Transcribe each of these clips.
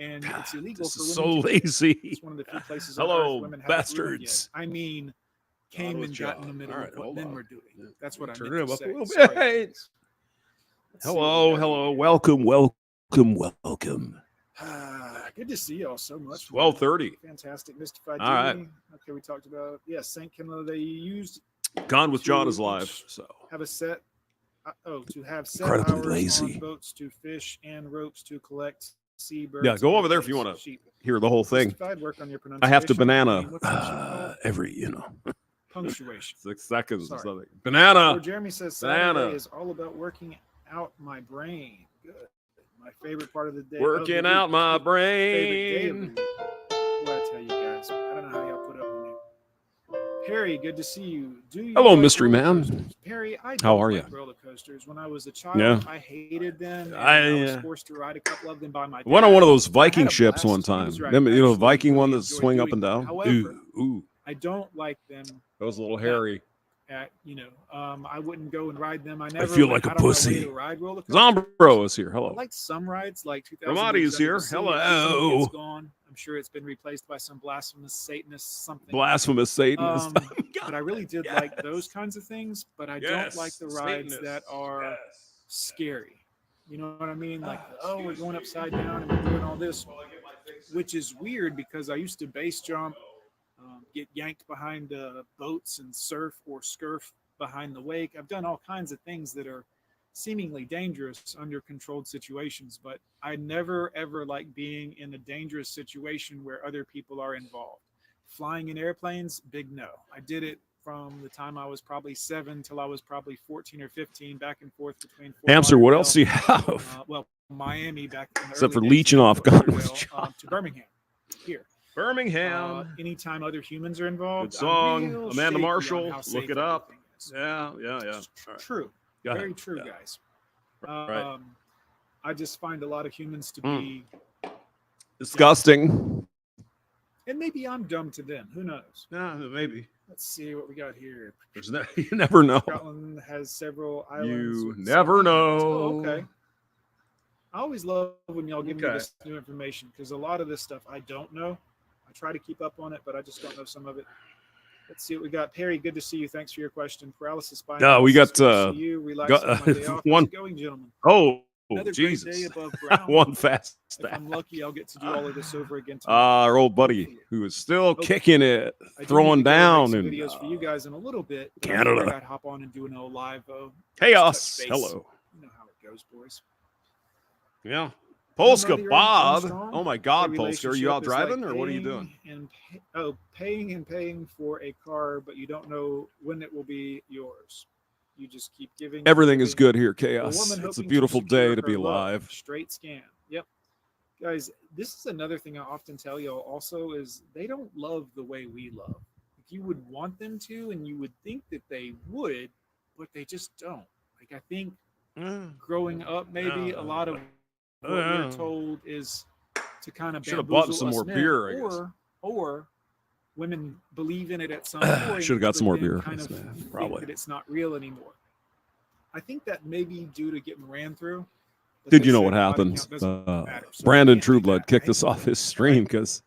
and it's illegal This for is women so to do it. lazy. It's one of the few places on earth Hello, women haven't ruined yet. bastards. I mean, came and got in the middle of what men were doing. That's what I Turn meant him to up say. a little Sorry, bit. guys. Let's see what we Hello, got hello, here. welcome. Good to see y'all so much. 12:30. Fantastic. Mystified All right. Duty. Okay, we talked about, yes, St. Kimla. They used Gone with John to is live. each So have a set, to have set Incredibly hours lazy. on boats to fish and ropes to collect seabirds. yeah, go and over there if you chase want to sheep. hear the whole thing. Mystified, work on your I have to pronunciation. banana What's that shit called? every, Punctuation. 6 seconds or Sorry. something. Banana. Or Jeremy says Banana. Saturday is all about working out my brain. Good. My favorite part of the day. Working out my Favorite day of the brain. week. What I tell you guys, I don't know how y'all put up with me. Perry, good to see you. Do you Hello, like mystery roller man. coasters? Perry, I don't How are like you? roller coasters. When I was a child, Yeah. I hated them. And I, I was forced to ride a couple of them by my dad. Went on one of those I Viking had a ships one blast. He time. was right. Them, I you know, actually Viking one really that enjoyed swing up doing and them. down. However, Ooh, I don't like them. that was a little hairy. I wouldn't go and ride them. I I never feel went like a out of my way pussy. to ride roller coasters. Zombrow is here. I Hello. like some rides, like 2000 Ramadi Leagues is Under here. the Sea. Some of Hello. it's gone. I'm sure it's been replaced by some blasphemous Satanist something. Blasphemous Satanist. But I really did like those kinds of things. But I don't like the rides Satanist. that are Yes. scary. You know what I mean? Like, oh, we're going upside down and we're doing all this, which is weird because I used to base jump, get yanked behind boats and surf or scurf behind the wake. I've done all kinds of things that are seemingly dangerous under controlled situations, but I never ever like being in a dangerous situation where other people are involved. Flying in airplanes, big no. I did it from the time I was probably 7 till I was probably 14 or 15, back and forth between Fort Hamster, what Lauderdale, else do you have? Miami back in the Except early for days, leeching and off Fort Gone with Lauderdale, John. to Birmingham. Here. Birmingham. Anytime other humans are involved, Good song. I'm real Amanda shaky on Marshall. how Look safe it up. everything is. Yeah. All right. True. Go ahead. Very true, Yeah. guys. Right. I just find a lot of humans to be Disgusting. and maybe I'm dumb to them. Who knows? Yeah, maybe. Let's see what we got here. You never know. Scotland has several islands. You with never some know. islands. Oh, okay. I always love when y'all give me this new information because a lot of this stuff I don't know. I try to keep up on it, but I just don't know some of it. Let's see what we got. Perry, good to see you. Thanks for your question. Paralysis by Yeah, we got you. Relax on my day off. one. How's it going, gentlemen? Oh, Another Jesus. great day above ground. One fast If stat. I'm lucky, I'll get to do all of this over again tomorrow. Our old buddy who is still kicking it, throwing down in videos for you guys in a little bit. Canada. I'd hop on and do an old live. Chaos. Hello. You know how it goes, boys. Yeah. Polska Ramadi Bob. Armstrong. Oh my God, Polska. Are you out driving or what are you doing? Paying and paying for a car, but you don't know when it will be yours. You just keep giving. Everything is good here, Chaos. It's a beautiful day to be alive. Straight scam. Yep. Guys, this is another thing I often tell y'all also is they don't love the way we love. Like you would want them to, and you would think that they would, but they just don't. Like I think growing up, maybe a lot of what we're told is to kind of should have bought some more men, beer, I guess. or women believe in it at some point. Should have got some more beer. Kind of probably. that it's not real anymore. I think that may be due to getting ran through. Did you know what happened? So Brandon Trueblood kicked us off his stream because,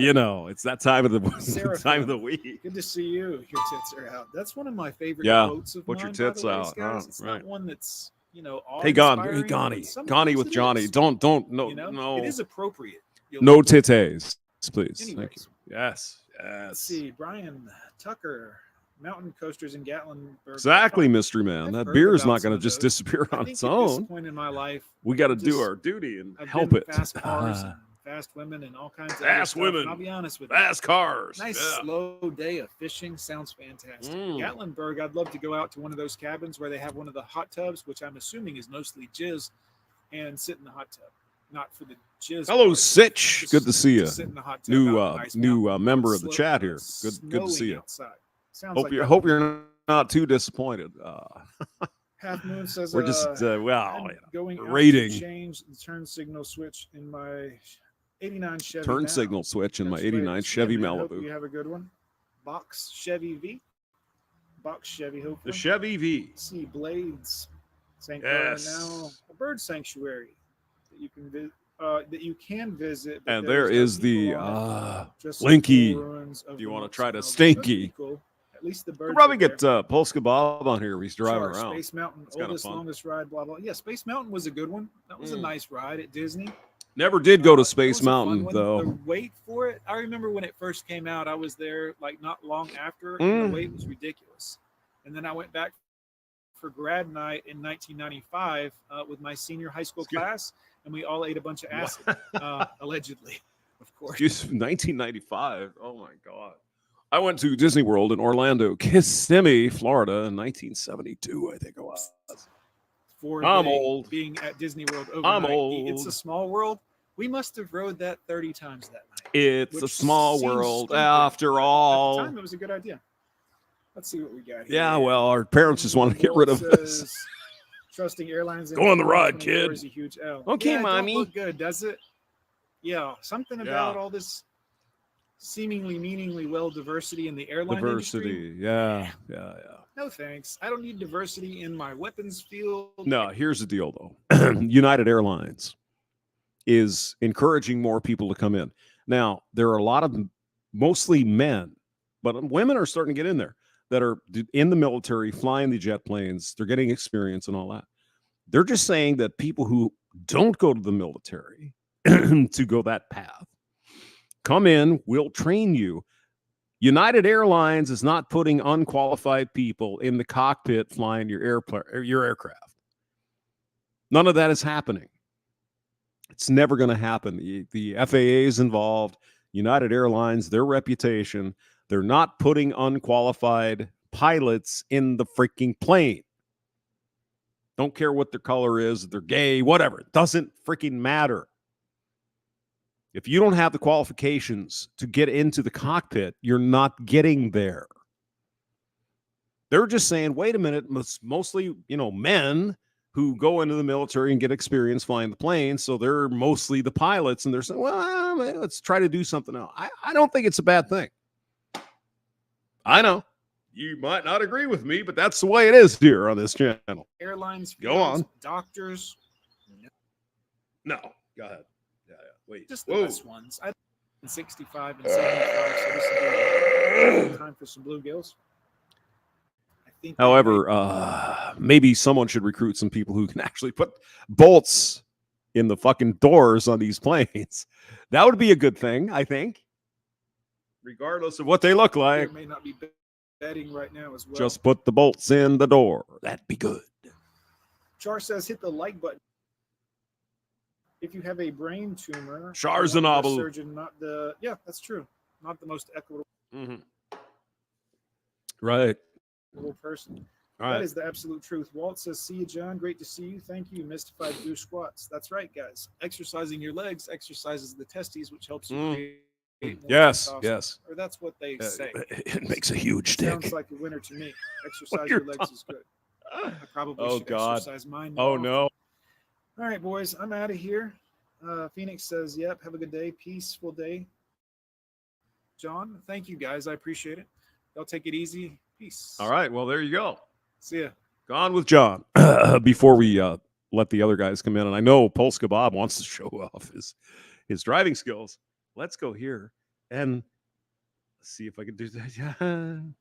you know, it's that time of the week. Good to see you. Your tits are out. That's one of my favorite quotes of put mine. Your tits by the way, out. guys. It's not one that's, you know, hey, Gandhi with Johnny. Don't, no, you know, no. It is appropriate. No titties, please. Anyways, thank you. Yes. Let's see. Brian Tucker. Mountain coasters in Gatlinburg. Exactly, mystery man. That beer is not going to just disappear on its own. At this point in my life, we got to do our duty and help it. Fast cars, and fast women, and all kinds of fast women. And I'll be honest with you, fast cars. Nice slow day of fishing sounds fantastic. Gatlinburg, I'd love to go out to one of those cabins where they have one of the hot tubs, which I'm assuming is mostly jizz, and sit in the hot tub. Not for the jizz. Hello, Sitch. Good to see you. Sit in the hot tub, new member of the chat here. Good to see you. Outside. Hope you're not too disappointed. Half Moon says we're just going rating. To change the turn signal switch in my 89 Chevy. Signal switch in my 89 Chevy Malibu. Hope you have a good one. Box Chevy V. Box Chevy. Hopefully. The Chevy V. See blades. St. Now a bird sanctuary that you can that you can visit. And there is the just Linky. ruins of If you the want to monks' try to houses. stinky. That's cool. At least the birds. Could probably are get there. Polska Bob on here. He's driving Sure, around. Space Mountain, It's kinda oldest, fun. longest ride, blah, blah. Yeah, Space Mountain was a good one. That was a nice ride at Disney. Never did go to It Space was a fun Mountain, one. though. The wait for it, I remember when it first came out, I was there like not long after, and the wait was ridiculous. And then I went back for grad night in 1995 with my senior high school class, and we all ate a bunch of acid, allegedly, of course. 1995. Oh, my God. I went to Disney World in Orlando, Kissimmee, Florida in 1972, I think it was. I'm old. Being at Disney World overnight. I'm old. It's a small world. We must have rode that 30 times that night. It's a small world after all. At the time, it was a good idea. Let's see what we got here. Yeah, well, our parents just wanted to get rid of us. Trusting airlines. Go on the ride, kid. Is a huge L. Okay, yeah, mommy. Don't look good, does it? Yeah, something about all this seemingly meaningly well diversity in the airline industry. Yeah. No thanks. I don't need diversity in my weapons field. No, here's the deal, though. United Airlines is encouraging more people to come in. Now, there are a lot of mostly men, but women are starting to get in there that are in the military, flying the jet planes. They're getting experience and all that. They're just saying that people who don't go to the military to go that path, come in, we'll train you. United Airlines is not putting unqualified people in the cockpit flying your aircraft. None of that is happening. It's never going to happen. The FAA is involved. United Airlines, their reputation, they're not putting unqualified pilots in the freaking plane. Don't care what their color is, they're gay, whatever. It doesn't freaking matter. If you don't have the qualifications to get into the cockpit, you're not getting there. They're just saying, wait a minute, mostly, men who go into the military and get experience flying the plane, so they're mostly the pilots, and they're saying, well, let's try to do something else. I don't think it's a bad thing. I know. You might not agree with me, but that's the way it is here on this channel. Airlines, go on. Doctors. No, go ahead. Wait. Just the best ones. I 65 and 75, so this is time for some bluegills. However, maybe someone should recruit some people who can actually put bolts in the fucking doors on these planes. That would be a good thing, I think. Regardless of what they look like. May not be betting right now as well. Just put the bolts in the door. That'd be good. Char says hit the like button. If you have a brain tumor, surgeon, that's true. Not the most equitable right person. All right. That is the absolute truth. Walt says, see you, John. Great to see you. Thank you. Mystified goose squats. That's right, guys. Exercising your legs exercises the testes, which helps you create more testosterone. Or that's what they say. It makes a huge dick. Sounds like a winner to me. Exercise your legs is good. I probably should exercise mine. Oh, no. All right, boys, I'm out of here. Phoenix says, yep, have a good day. Peaceful day. John, thank you, guys. I appreciate it. Y'all take it easy. Peace. All right, well, there you go. See ya. Gone with John. Before we let the other guys come in, and I know Polska Bob wants to show off his driving skills. Let's go here and see if I can do that.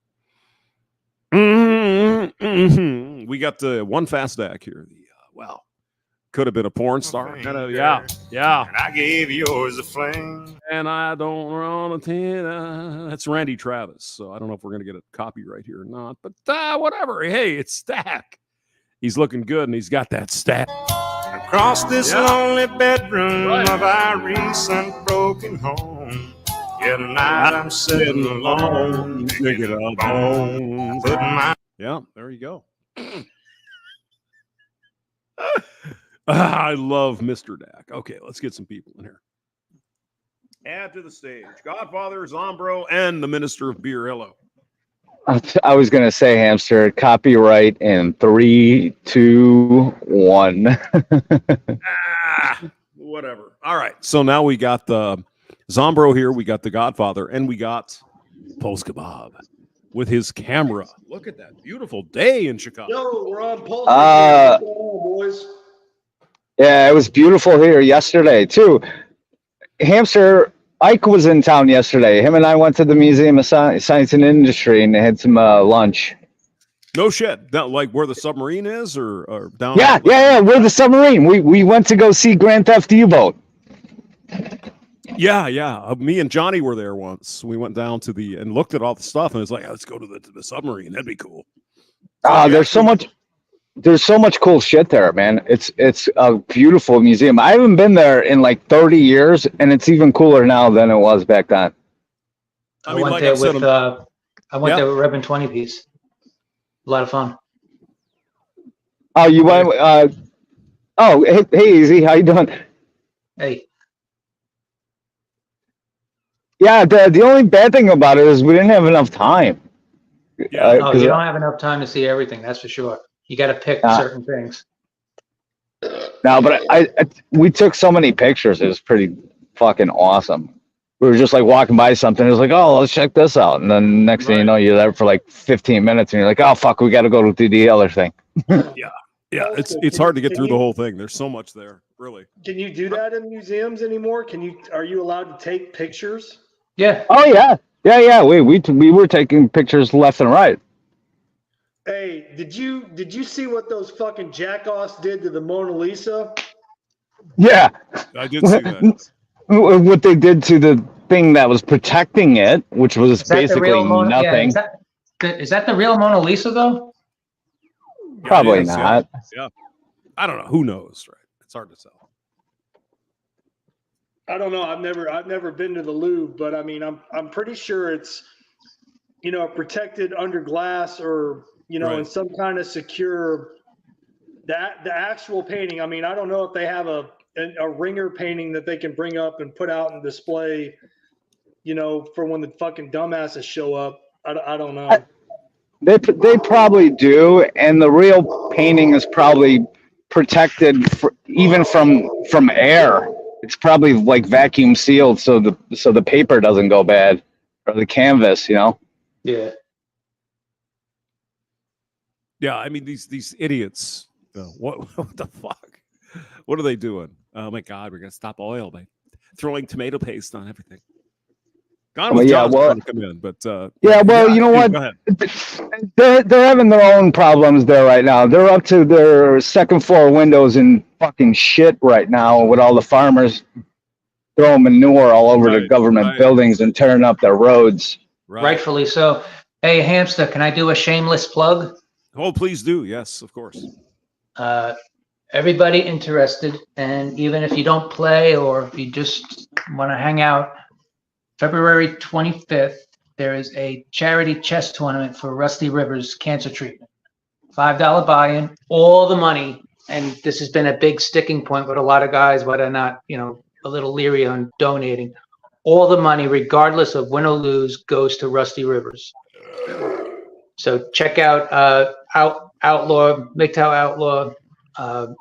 We got the one fast act here. Could have been a porn star. Yeah. And I gave yours a fling. And I don't want to. That's Randy Travis. So I don't know if we're going to get a copyright here or not. But whatever. Hey, it's Stack. He's looking good, and he's got that stack. Across this lonely bedroom of our recent broken home. Yeah, tonight I'm sitting alone. Thinking of bones. Yeah, there you go. I love Mr. Dak. Okay, let's get some people in here. Add to the stage. Godfather, Zombrow, and the Minister of Beer. Hello. I was going to say, Hamster, copyright in 3, 2, 1. Whatever. All right. So now we got the Zombrow here. We got the Godfather, and we got Polska Bob with his camera. Look at that beautiful day in Chicago. Yo, we're on Polska. Boys. Yeah, it was beautiful here yesterday too. Hamster Ike was in town yesterday. Him and I went to the Museum of Science and Industry and had some lunch. No shit. That, like where the submarine is, or down. Yeah. We're the submarine. We went to go see Grand Theft U-Boat. Yeah. Me and Johnny were there once. We went down to and looked at all the stuff, and it's like, let's go to the submarine. That'd be cool. So, There's so much cool shit there, man. It's a beautiful museum. I haven't been there in like 30 years, and it's even cooler now than it was back then. I went there with Reverend 20 piece. A lot of fun. Oh, you went? Hey, Easy, how you doing? Hey. Yeah, the only bad thing about it is we didn't have enough time. Yeah. You don't have enough time to see everything. That's for sure. You got to pick certain things. No, but we took so many pictures. It was pretty fucking awesome. We were just like walking by something. It was like, oh, let's check this out. And then next thing you know, you're there for like 15 minutes, and you're like, oh fuck, we got to go to the other thing. Yeah. It's hard to get through the whole thing. There's so much there, really. Can you do that in museums anymore? Are you allowed to take pictures? Yeah. Oh yeah. We were taking pictures left and right. Hey, did you see what those fucking jackoffs did to the Mona Lisa? Yeah. I did see that. What they did to the thing that was protecting it, which was basically nothing. Yeah, is that the real Mona Lisa though? Probably not. Yeah. I don't know. Who knows, right? It's hard to tell. I don't know. I've never been to the Louvre, but I mean, I'm pretty sure it's, protected under glass or, in some kind of secure, the actual painting. I mean, I don't know if they have a ringer painting that they can bring up and put out and display, for when the fucking dumbasses show up. I don't know. They probably do, and the real painting is probably protected even from air. It's probably like vacuum sealed, so the paper doesn't go bad, or the canvas, Yeah. Yeah, I mean these idiots. What the fuck? What are they doing? Oh my God, we're gonna stop oil by throwing tomato paste on everything. Gone with John's trying to come in, but you know what? Go ahead. They're having their own problems there right now. They're up to their second floor windows in fucking shit right now with all the farmers throwing manure all over the government buildings and tearing up their roads. Rightfully so. Hey, Hamster, can I do a shameless plug? Oh, please do. Yes, of course. Everybody interested, and even if you don't play or if you just want to hang out, February 25th, there is a charity chess tournament for Rusty Rivers cancer treatment. $5 buy-in, all the money, and this has been a big sticking point with a lot of guys, but are not, a little leery on donating. All the money, regardless of win or lose, goes to Rusty Rivers. So check out Outlaw, MGTOW Outlaw,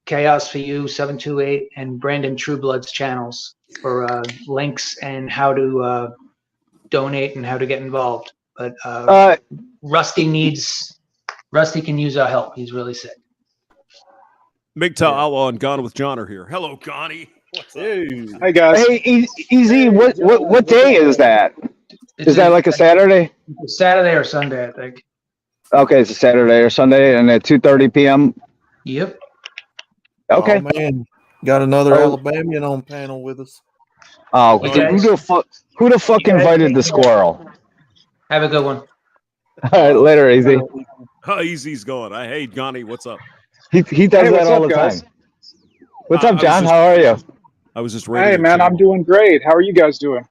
Chaos for You 728, and Brandon Trueblood's channels for links and how to donate and how to get involved. But Rusty can use our help. He's really sick. MGTOW Outlaw and Gone with John are here. Hello, Connie. What's up? Hey. Hi, guys. Hey, Easy. What day is that? Is that like a Saturday? Saturday or Sunday, I think. Okay, it's a Saturday or Sunday, and at 2:30 p.m. Yep. Okay. Oh, man, got another Alabamian on panel with us. Oh, who the fuck invited the squirrel? Have a good one. All right, later, Easy. How easy's going? Hey, Johnny, what's up? He does that all the time. What's up, John? How are you? I was just ready. Hey, man, I'm doing great. How are you guys doing?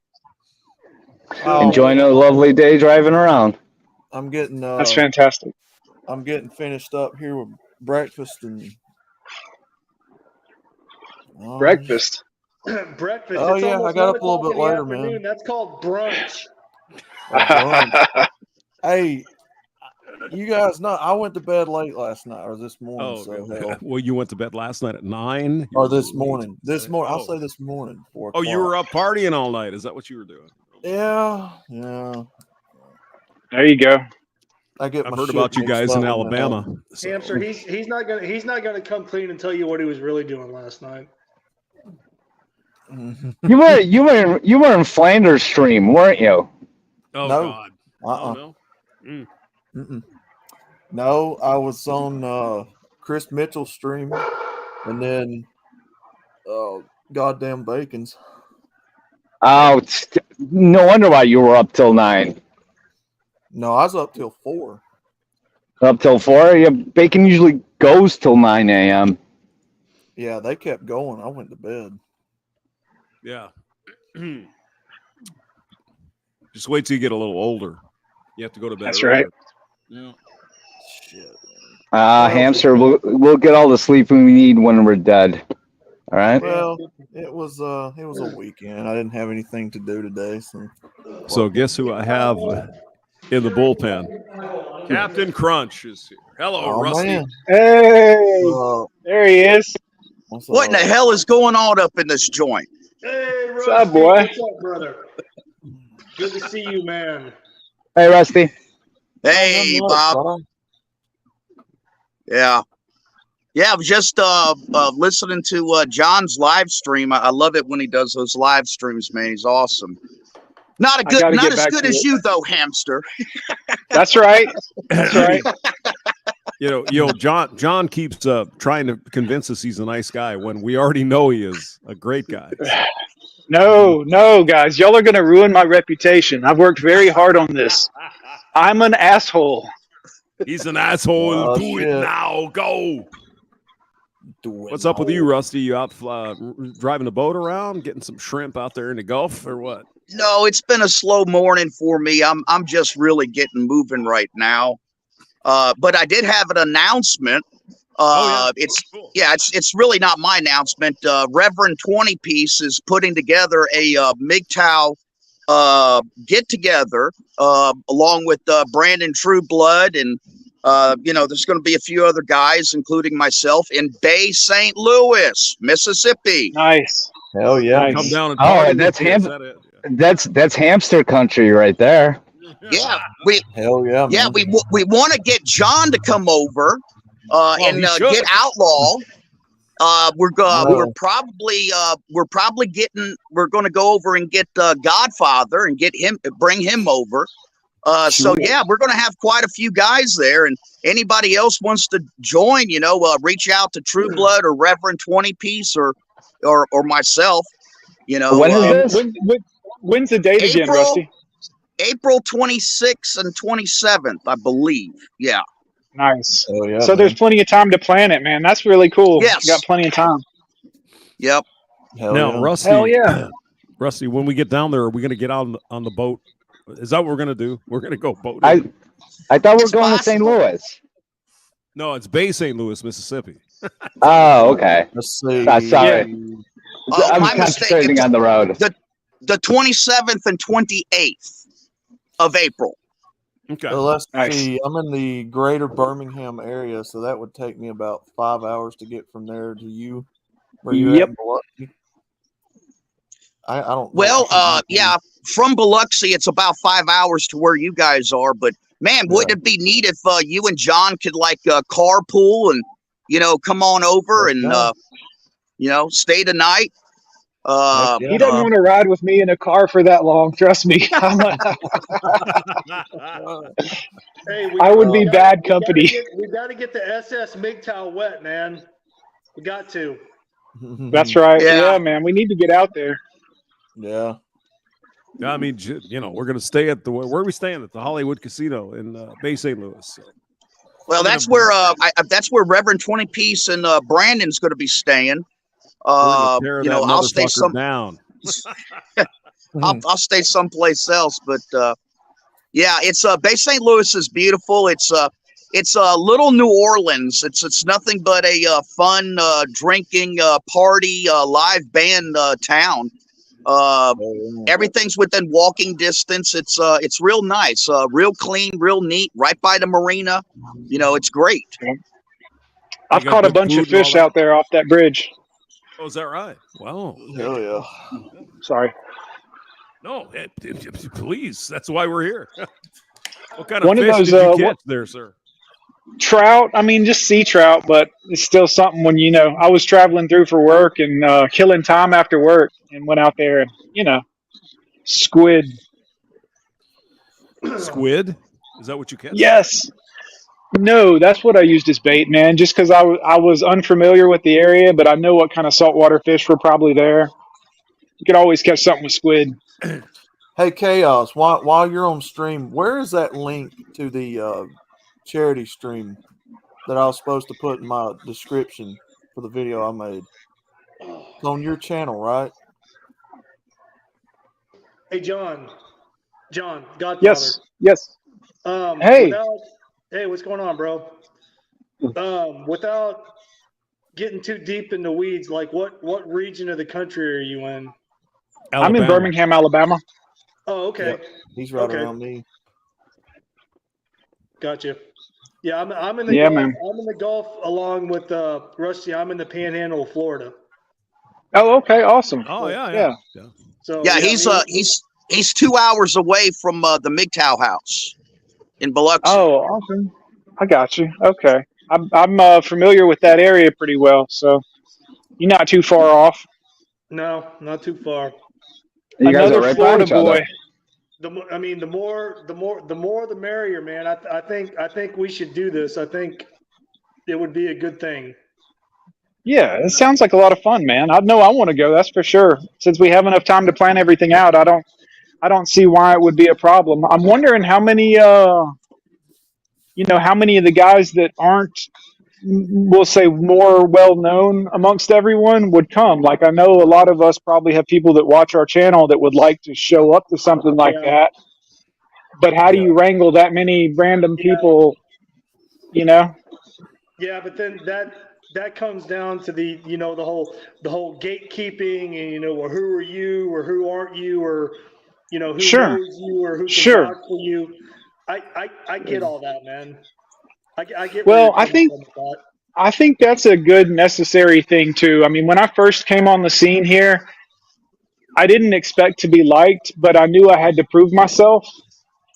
Enjoying a lovely day driving around. I'm getting That's fantastic. I'm getting finished up here with breakfast and breakfast. Breakfast. Oh yeah, I got up a little bit later, man. That's called brunch. Hey, you guys know I went to bed late last night or this morning. Well, you went to bed last night at 9? Or this morning. This morning. I'll say this morning. 4 o'clock. Oh, you were up partying all night. Is that what you were doing? Yeah. There you go. I get. I've my heard shit about you mixed guys up in with Alabama. So. Hamster, he's not gonna come clean and tell you what he was really doing last night. You were in Flanders stream, weren't you? Oh No. God. Oh no. Mm. Mm-mm. No, I was on Chris Mitchell's stream, and then goddamn Bacon's. Oh, no wonder why you were up till 9. No, I was up till 4. Up till 4? Yeah, Bacon usually goes till 9 a.m. Yeah, they kept going. I went to bed. Yeah. Just wait till you get a little older. You have to go to bed. That's earlier. right. Yeah. Shit. Hamster, we'll get all the sleep we need when we're dead. All right. Well, it was a weekend. I didn't have anything to do today, So guess who I have in the bullpen? Captain Crunch is here. Hello, Oh, Rusty. man. Hey, Uh, there he is. what's What in the up? hell is going on up in this joint? Hey, Rusty, up, boy? what's up, brother? Good to see you, man. Hey, Rusty. Hey, Not much, Bob. brother. Yeah. Yeah, I was just listening to John's live stream. I love it when he does those live streams, man. He's awesome. Not gotta not get as back good to as it. you though, Hamster. That's right. That's right. You know, John keeps trying to convince us he's a nice guy when we already know he is a great guy. No, guys, y'all are gonna ruin my reputation. I've worked very hard on this. I'm an asshole. He's an asshole. Oh, Do it shit. now. Go. Do it What's up with now. you, Rusty? You out driving the boat around, getting some shrimp out there in the Gulf, or what? No, it's been a slow morning for me. I'm just really getting moving right now. But I did have an announcement. It's Cool. it's really not my announcement. Reverend 20 Piece is putting together a MGTOW get together along with Brandon Trueblood and there's going to be a few other guys, including myself, in Bay St. Louis, Mississippi. Nice. Hell yeah. Nice. Come down and Oh, party and that's with you. Is that it? That's hamster country right there. Yeah, we Hell yeah. yeah Man. we want to get John to come over and he should. get Outlaw. We're No. probably going to go over and get Godfather and bring him over. So yeah, we're going to have quite a few guys there, and anybody else wants to join, reach out to True Blood or Reverend 20 Piece or myself. When is this? When's the date again, April? Rusty? April 26th and 27th, I believe. Yeah. Nice. Hell yeah. So there's plenty of time to plan it, man. That's really cool. Yes. You got plenty of time. Yep. Hell Now, yeah. Rusty. Hell yeah. Rusty, when we get down there, are we going to get out on the boat? Is that what we're going to do? We're going to go boating. I thought we were It's going to St. possible. Louis. No, it's Bay St. Louis, Mississippi. Oh, okay. Let's see. Sorry. Oh, I'm my mistake. concentrating on the road. The 27th and 28th of April. Okay. So let's Nice. see. I'm in the greater Birmingham area, so that would take me about 5 hours to get from there to you. Where you're Yep. at in Biloxi. I don't know. Well, yeah, from Biloxi, it's about 5 hours to where you guys are. But man, wouldn't it be neat if you and John could carpool and come on over and stay the night? Heck yeah. He doesn't want to ride with me in a car for that long. Trust me. Hey, I would be we bad company. We got to get the SS MGTOW wet, man. We got to. That's right. Yeah. Yeah, man. We need to get out there. Yeah. I mean, we're going to stay at where are we staying? At the Hollywood Casino in Bay St. Louis. So. Well, that's where Reverend 20 Piece and Brandon's going to be staying. We're gonna tear that I'll stay motherfucker down. I'll stay someplace else, but yeah, it's Bay St. Louis is beautiful. It's little New Orleans. It's nothing but a fun drinking party live band town. Everything's within walking distance. It's real nice, real clean, real neat, right by the marina. It's great. I've got caught a good bunch food of and all fish that? out there off that bridge. Oh, is that right? Wow. Hell yeah. Sorry. No, please. That's why we're here. What kind of One of fish those, did you what- catch there, sir? trout. I mean, just sea trout, but it's still something when, I was traveling through for work and killing time after work and went out there and, squid. Squid? Is that what you catch? Yes. No, that's what I used as bait, man, just because I was unfamiliar with the area, but I know what kind of saltwater fish were probably there. You could always catch something with squid. Hey, Chaos, while you're on stream, where is that link to the charity stream that I was supposed to put in my description for the video I made? It's on your channel, right? Hey, John, Godfather. Yes. Hey. Hey, what's going on, bro? Without getting too deep in the weeds, like what region of the country are you in? Alabama. I'm in Birmingham, Alabama. Oh, okay. Yep. He's right around me. Gotcha. Yeah, I'm in the Gulf. Man. I'm in the Gulf along with Rusty. I'm in the Panhandle of Florida. Oh, okay, awesome. Oh yeah. So Yeah, he's 2 hours away from the MGTOW house in Biloxi. Oh, awesome. I got you. Okay. I'm familiar with that area pretty well, so you're not too far off. No, not too far. You guys Another are right Florida by each other. boy. The more the merrier, man. I think we should do this. I think it would be a good thing. Yeah, it sounds like a lot of fun, man. I know I want to go. That's for sure. Since we have enough time to plan everything out, I don't see why it would be a problem. I'm wondering how many, how many of the guys that aren't, we'll say, more well known amongst everyone would come. Like, I know a lot of us probably have people that watch our channel that would like to show up to something like that. But how do you wrangle that many random people? Yeah, but then that comes down to the the whole gatekeeping and well, who are you or who aren't you or who knows you or who can talk for you. I get all that, man. I get. Well, I think that's a good necessary thing too. I mean, when I first came on the scene here, I didn't expect to be liked, but I knew I had to prove myself.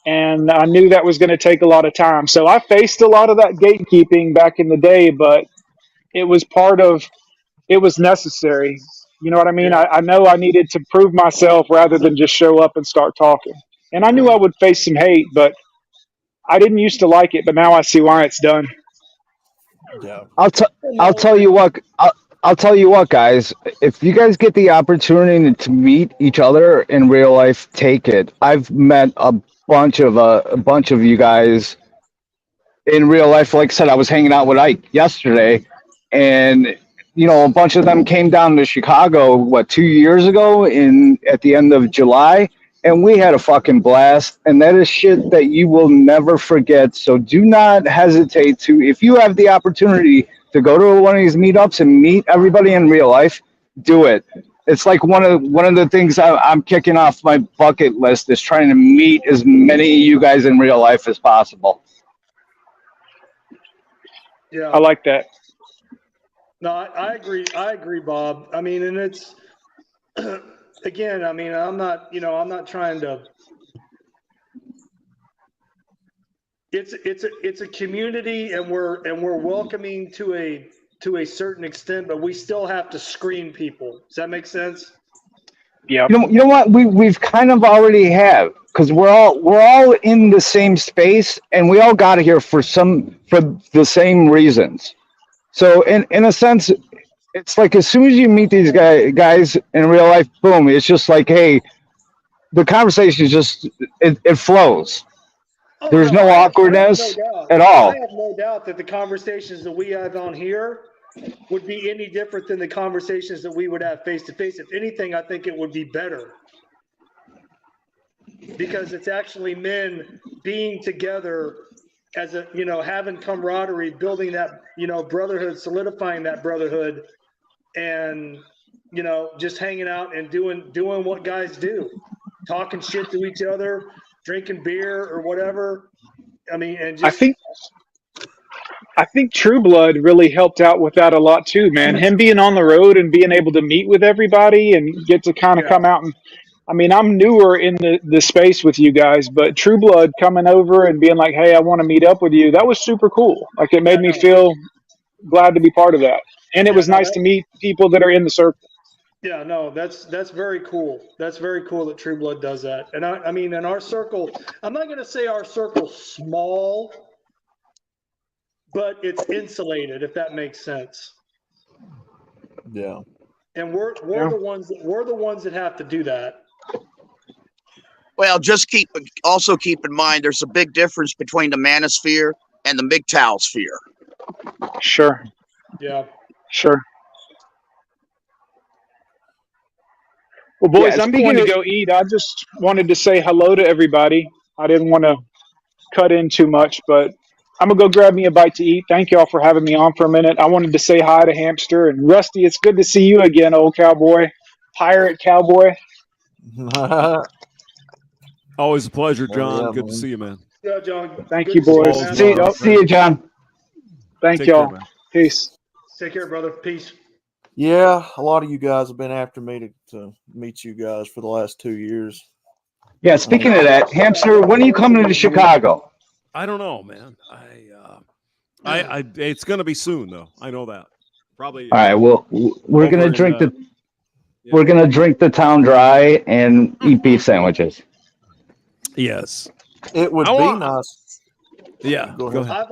And I knew that was going to take a lot of time. So I faced a lot of that gatekeeping back in the day, but it was it was necessary. You know what I mean? Yeah. I know I needed to prove myself rather than just show up and start talking. And I knew I would face some hate, but I didn't used to like it, but now I see why it's done. Yeah. I'll tell you what. I'll tell you what, guys. If you guys get the opportunity to meet each other in real life, take it. I've met a bunch of you guys in real life. Like I said, I was hanging out with Ike yesterday, and a bunch of them came down to Chicago 2 years ago at the end of July, and we had a fucking blast. And that is shit that you will never forget. So do not hesitate to, if you have the opportunity to go to one of these meetups and meet everybody in real life, do it. It's like one of the things I'm kicking off my bucket list is trying to meet as many of you guys in real life as possible. Yeah, I like that. No, I agree. I agree, Bob. I mean, and it's again. I mean, I'm not trying to. It's a community, and we're welcoming to a certain extent, but we still have to screen people. Does that make sense? Yeah. You know what? We've kind of already have, because we're all in the same space, and we all got here for the same reasons. So in a sense, it's like as soon as you meet these guys in real life, boom, it's just like, hey, the conversation is just it flows. Oh, There's no awkwardness at all. I have no doubt that the conversations that we have on here would be any different than the conversations that we would have face to face. If anything, I think it would be better because it's actually men being together as a, having camaraderie, building that, brotherhood, solidifying that brotherhood, and, just hanging out and doing what guys do, talking shit to each other, drinking beer or whatever. I mean, and just. I think True Blood really helped out with that a lot too, man. Him being on the road and being able to meet with everybody and get to kind of come out and I mean, I'm newer in the space with you guys, but True Blood coming over and being like, "Hey, I want to meet up with you," that was super cool. Like, it made me feel glad to be part of that, and it was nice to meet people that are in the circle. Yeah, no, that's very cool. That's very cool that True Blood does that. And I mean, in our circle, I'm not going to say our circle's small, but it's insulated, if that makes sense. Yeah. And we're the ones that have to do that. Well, just keep in mind there's a big difference between the manosphere and the MGTOW sphere. Sure. Yeah. Sure. Well, boys, Yeah, I'm going to go eat. I just wanted to say hello to everybody. I didn't want to cut in too much, but I'm going to go grab me a bite to eat. Thank y'all for having me on for a minute. I wanted to say hi to Hamster and Rusty. It's good to see you again, old cowboy, pirate cowboy. Always a pleasure, John. yeah, Good man. to see you, man. Yeah, John. Thank Good you, to see boys. man. See you, John. Thank Take y'all. care, man. Peace. Take care, brother. Peace. Yeah, a lot of you guys have been after me to meet you guys for the last 2 years. Yeah, speaking of that, Hamster, when are you coming to Chicago? I don't know, man. I it's gonna be soon though. I know that. Probably. All right, well, we're over gonna in, drink the yeah. we're gonna drink the town dry and eat beef sandwiches. Yes. It would I be want- nice. Yeah. Go Go ahead. ahead.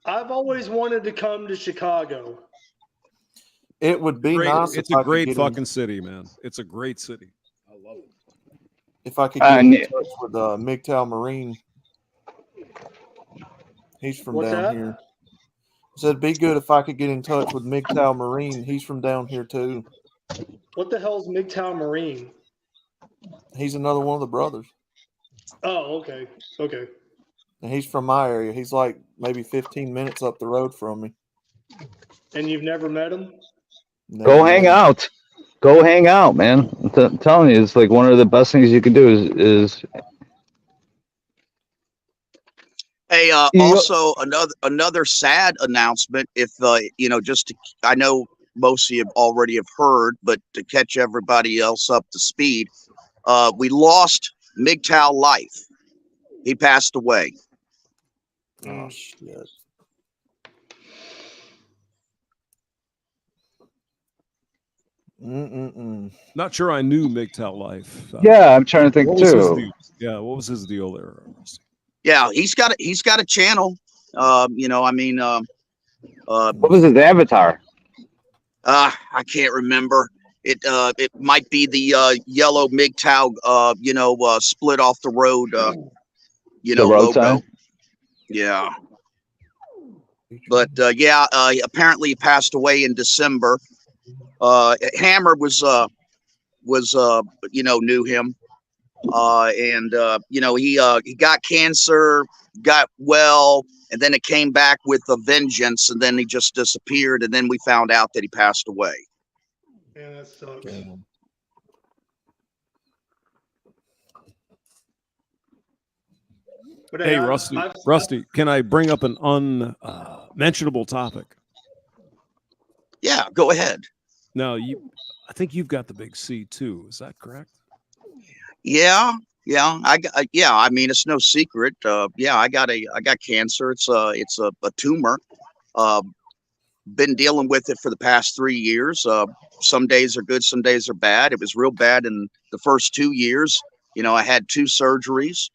I've always wanted to come to Chicago. It would be nice. It's if I a could great get fucking city, man. It's a great city. I love it. if I could get in touch with MGTOW Marine. He's from What's down that? here. Said it'd be good if I could get in touch with MGTOW Marine. He's from down here too. What the hell's MGTOW Marine? He's another one of the brothers. Oh, okay. Okay. And he's from my area. He's like maybe 15 minutes up the road from me. And you've never met him? No, Go hang out. Go hang out, man. I'm telling you, it's like one of the best things you can do is Hey, also another sad announcement. If I know most of you already have heard, but to catch everybody else up to speed, we lost MGTOW Life. He passed away. Oh shit. Not sure I knew MGTOW Life. Yeah, I'm trying to think what was his too. deal? Yeah, what was his deal there? Yeah, he's got a channel. What was his avatar? I can't remember. It might be the yellow MGTOW split off the road The road logo. sign? Yeah. But apparently he passed away in December. Hammer knew him. He got cancer, got well, and then it came back with a vengeance, and then he just disappeared, and then we found out that he passed away. Yeah, that sucks. But Hey, Rusty, can I bring up an unmentionable topic? Yeah, go ahead. No, I think you've got the big C too. Is that correct? Yeah. I mean, it's no secret. I got cancer. It's a tumor. Been dealing with it for the past 3 years. Some days are good, some days are bad. It was real bad in the first 2 years. I had 2 surgeries,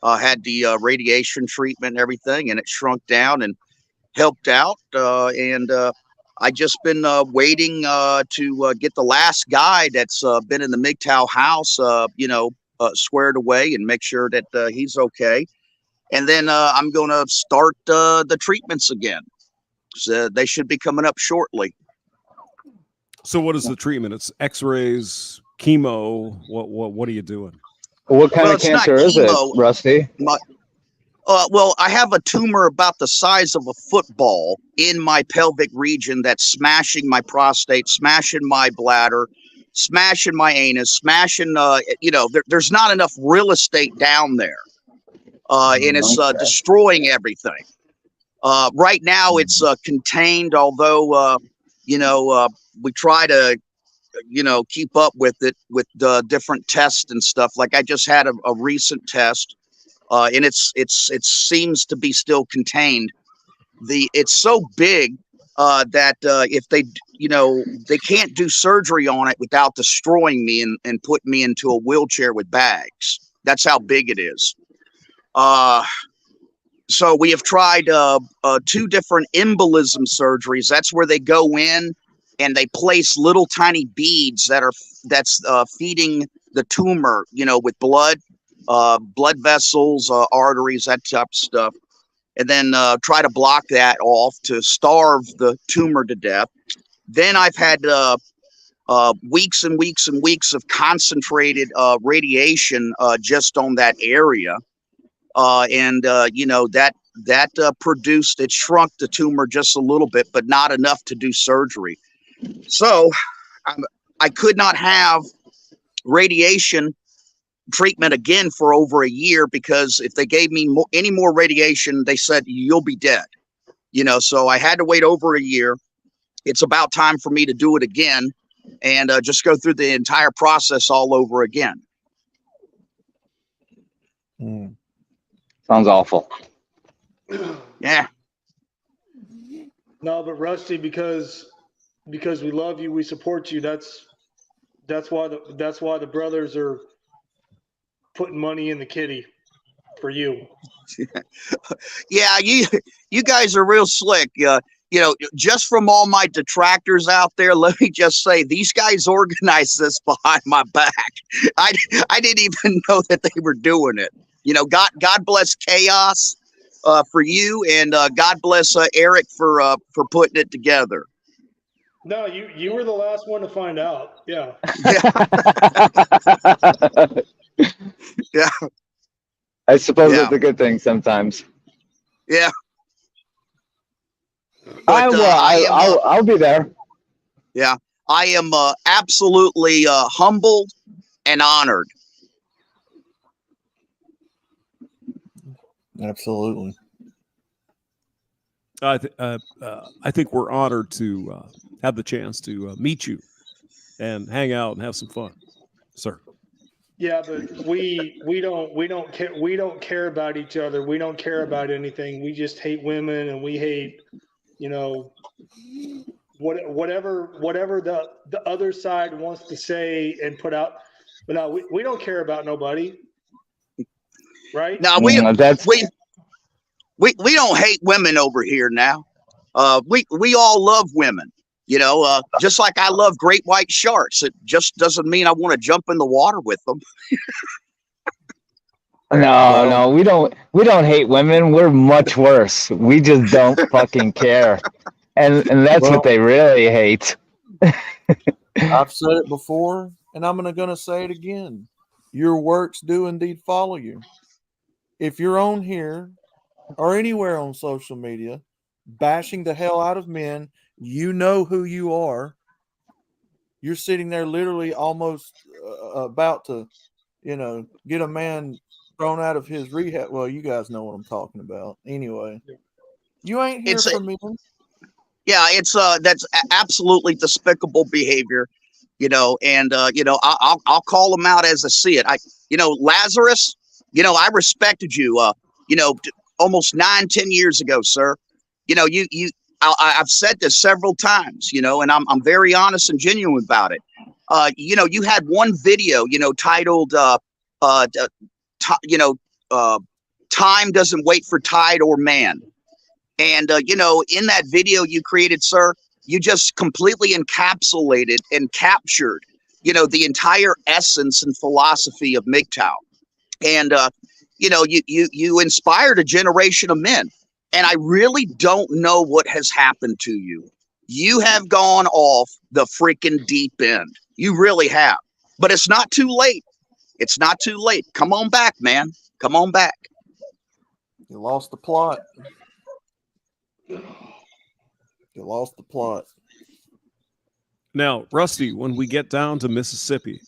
had the radiation treatment and everything, and it shrunk down and helped out. I just been waiting to get the last guy that's been in the MGTOW house, squared away and make sure that he's okay. And then I'm going to start the treatments again. So they should be coming up shortly. So what is the treatment? It's X-rays, chemo. What are you doing? What kind of cancer is it, Rusty? Well, I have a tumor about the size of a football in my pelvic region that's smashing my prostate, smashing my bladder, smashing my anus, smashing, there's not enough real estate down there. And it's destroying everything. Right now it's contained, although, we try to keep up with it with different tests and stuff. Like I just had a recent test, and it seems to be still contained. It's so big that if they can't do surgery on it without destroying me and putting me into a wheelchair with bags. That's how big it is. So we have tried 2 different embolism surgeries. That's where they go in and they place little tiny beads that's feeding the tumor, with blood vessels, arteries, that type of stuff, and then try to block that off to starve the tumor to death. Then I've had weeks and weeks and weeks of concentrated radiation just on that area. And that produced, it shrunk the tumor just a little bit, but not enough to do surgery. So I could not have radiation treatment again for over a year, because if they gave me any more radiation, they said, you'll be dead. So I had to wait over a year. It's about time for me to do it again and just go through the entire process all over again. Sounds awful. Yeah. No, but Rusty, because we love you, we support you. That's why the brothers are putting money in the kitty for you. Yeah, you guys are real slick. Just from all my detractors out there, let me just say these guys organized this behind my back. I didn't even know that they were doing it. God bless Chaos for you, and God bless Eric for putting it together. No, you were the last one to find out. Yeah. Yeah. I suppose it's a good thing sometimes. Yeah. But, I'll be there. Yeah, I am absolutely humbled and honored. Absolutely. I think we're honored to have the chance to meet you and hang out and have some fun, sir. Yeah, but we don't care about each other. We don't care about anything. We just hate women, and we hate, whatever the other side wants to say and put out. But no, we don't care about nobody. Right? Now we don't hate women over here now. We all love women, just like I love great white sharks. It just doesn't mean I want to jump in the water with them. No, we don't hate women. We're much worse. We just don't fucking care. And that's what they really hate. I've said it before, and I'm gonna say it again. Your works do indeed follow you. If you're on here or anywhere on social media bashing the hell out of men, you know who you are. You're sitting there literally almost about to, get a man thrown out of his rehab. Well, you guys know what I'm talking about. Anyway, you ain't here for men. Yeah, it's that's absolutely despicable behavior, and I'll call them out as I see it. Lazarus, I respected you, almost 9-10 years ago, sir. I've said this several times, and I'm very honest and genuine about it. You had one video, titled, time doesn't wait for tide or man. And, in that video you created, sir, you just completely encapsulated and captured, the entire essence and philosophy of MGTOW. And, you inspired a generation of men. And I really don't know what has happened to you. You have gone off the freaking deep end. You really have. But it's not too late. It's not too late. Come on back, man. Come on back. You lost the plot. You lost the plot. Now, Rusty, when we get down to Mississippi,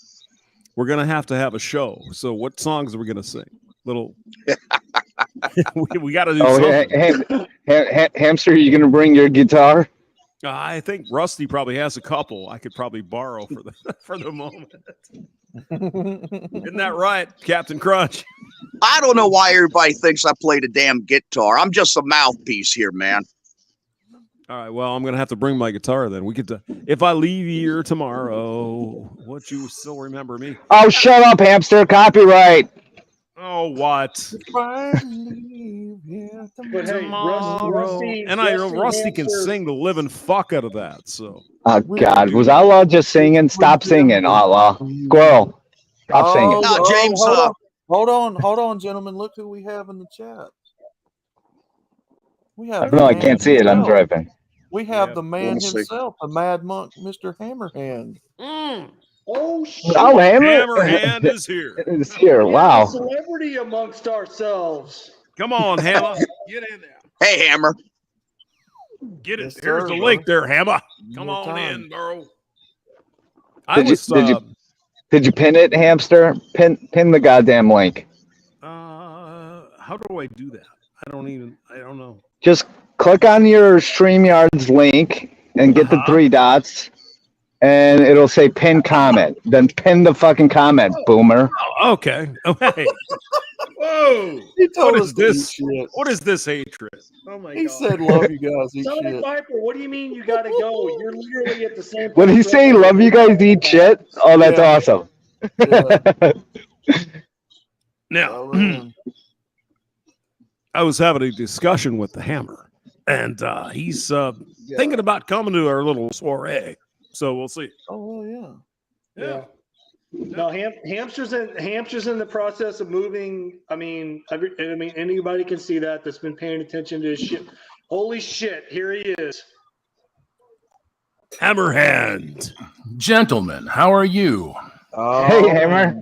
we're going to have a show. So what songs are we going to sing? Little... we got to do something. Hamster, you going to bring your guitar? I think Rusty probably has a couple I could probably borrow for the for the moment. Isn't that right, Captain Crunch? I don't know why everybody thinks I play the damn guitar. I'm just a mouthpiece here, man. All right, well, I'm gonna have to bring my guitar then. We could, if I leave here tomorrow, what you still remember me? Oh, shut up, Hamster! Copyright. Oh, what? But hey, Rusty, And Rusty can sing the living fuck out of that. So. Oh God, was Outlaw just singing? Stop singing, Outlaw. Squirrel, stop singing. No, James, hold on, gentlemen. Look who we have in the chat. We have. No, I can't see it. I'm driving. We have the man himself, the Mad Monk, Mr. Hammerhand. Oh shit! Oh, Hammerhand is here. Is here. Wow. Celebrity amongst ourselves. Come on, Hammer. Get in there. Hey, Hammer. Get it. Yes, Here's sir, the bro. link there, Hammer. Come More on time. in, bro. Did you pin it, Hamster? Pin the goddamn link. How do I do that? I don't know. Just click on your StreamYard's link and get the 3 dots, and it'll say pin comment. Then pin the fucking comment, boomer. Oh, okay. Okay. Whoa. He told What us is to eat this? shit. What is this hatred? Oh my He god. said, "Love you guys, eat Sonic shit." Viper, what do you mean you gotta go? You're literally at the same. What did he say? Love you guys, eat shit. Oh, that's Yeah. awesome. Yeah. Now, Oh, man. I was having a discussion with the Hammer, and he's thinking about coming to our little soiree. So we'll see. Oh yeah. Yeah. No, Hamster's in the process of moving. I mean, anybody can see that's been paying attention to his shit. Holy shit! Here he is. Hammerhand. Gentlemen, how are you? Oh, Hey, Hammer.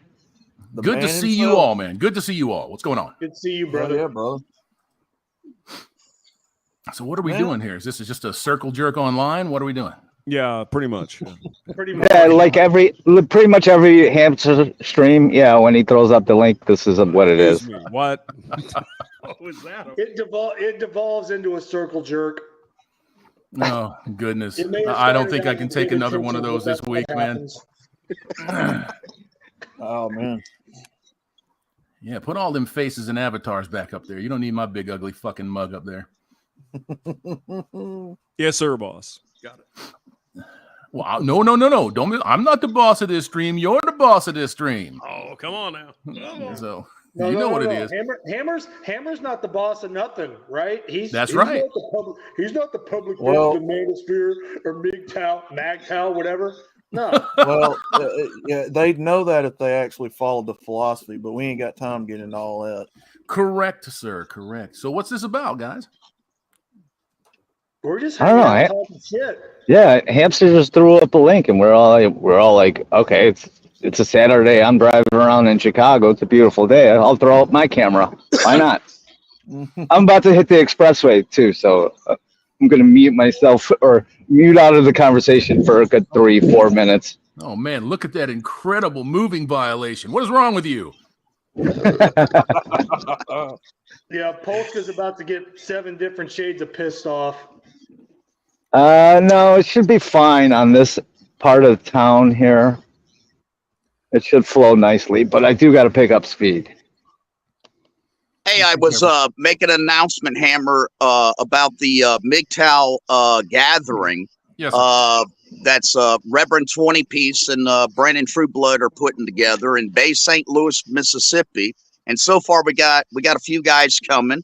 the Good to man see you himself. all, man. Good to see you all. What's going on? Good to see you, Yeah, brother. yeah, bro. So what are we Man. doing here? Is this just a circle jerk online? What are we doing? Yeah, pretty much. Pretty much. Yeah, like pretty much every Hamster stream. Yeah, when he throws up the link, this is what it is. Excuse me, what? What was that? It devolves into a circle jerk. Oh, goodness. It may have I don't started think I out can with take big another one of intentions, those but this week, that man. happens. Oh man. Yeah, put all them faces and avatars back up there. You don't need my big, ugly fucking mug up there. Yes, sir, boss. Got it. Well, no. Don't. I'm not the boss of this stream. You're the boss of this stream. Oh, come on now. Come on. So No, you no, know no, what no. it is. Hammer's not the boss of nothing, right? That's right. He's not the public Well- the manosphere or MAGTOW, whatever. No. Well, yeah, they'd know that if they actually followed the philosophy, but we ain't got time getting into all that. Correct, sir. Correct. So what's this about, guys? We're just I don't know, hanging out talking shit. Yeah, Hamster just threw up a link, and we're all like, okay, it's a Saturday. I'm driving around in Chicago. It's a beautiful day. I'll throw up my camera. Why not? I'm about to hit the expressway too, so I'm gonna mute myself or mute out of the conversation for a good 3-4 minutes. Oh man, look at that incredible moving violation. What is wrong with you? Yeah, Polska's about to get 7 different shades of pissed off. No, it should be fine on this part of town here. It should flow nicely, but I do got to pick up speed. Hey, I was making an announcement, Hammer, about the MGTOW gathering. Yes. That's Reverend 20 Piece and Brandon Trueblood are putting together in Bay St. Louis, Mississippi. And so far we got a few guys coming.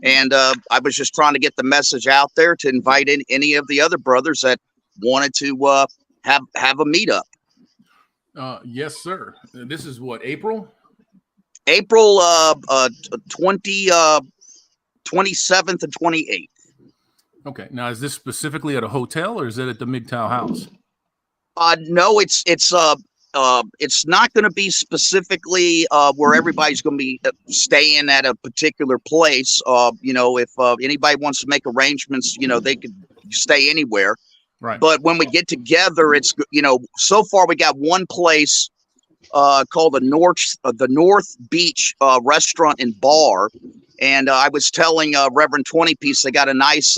And I was just trying to get the message out there to invite in any of the other brothers that wanted to have a meetup. Yes, sir. This is what, April? April 27th and 28th. Okay. Now, is this specifically at a hotel or is it at the MGTOW house? No, it's not going to be specifically where everybody's going to be staying at a particular place. If anybody wants to make arrangements, they could stay anywhere. Right. But when we get together, it's, so far we got one place called the North Beach Restaurant and Bar. And I was telling Reverend 20 Piece, they got a nice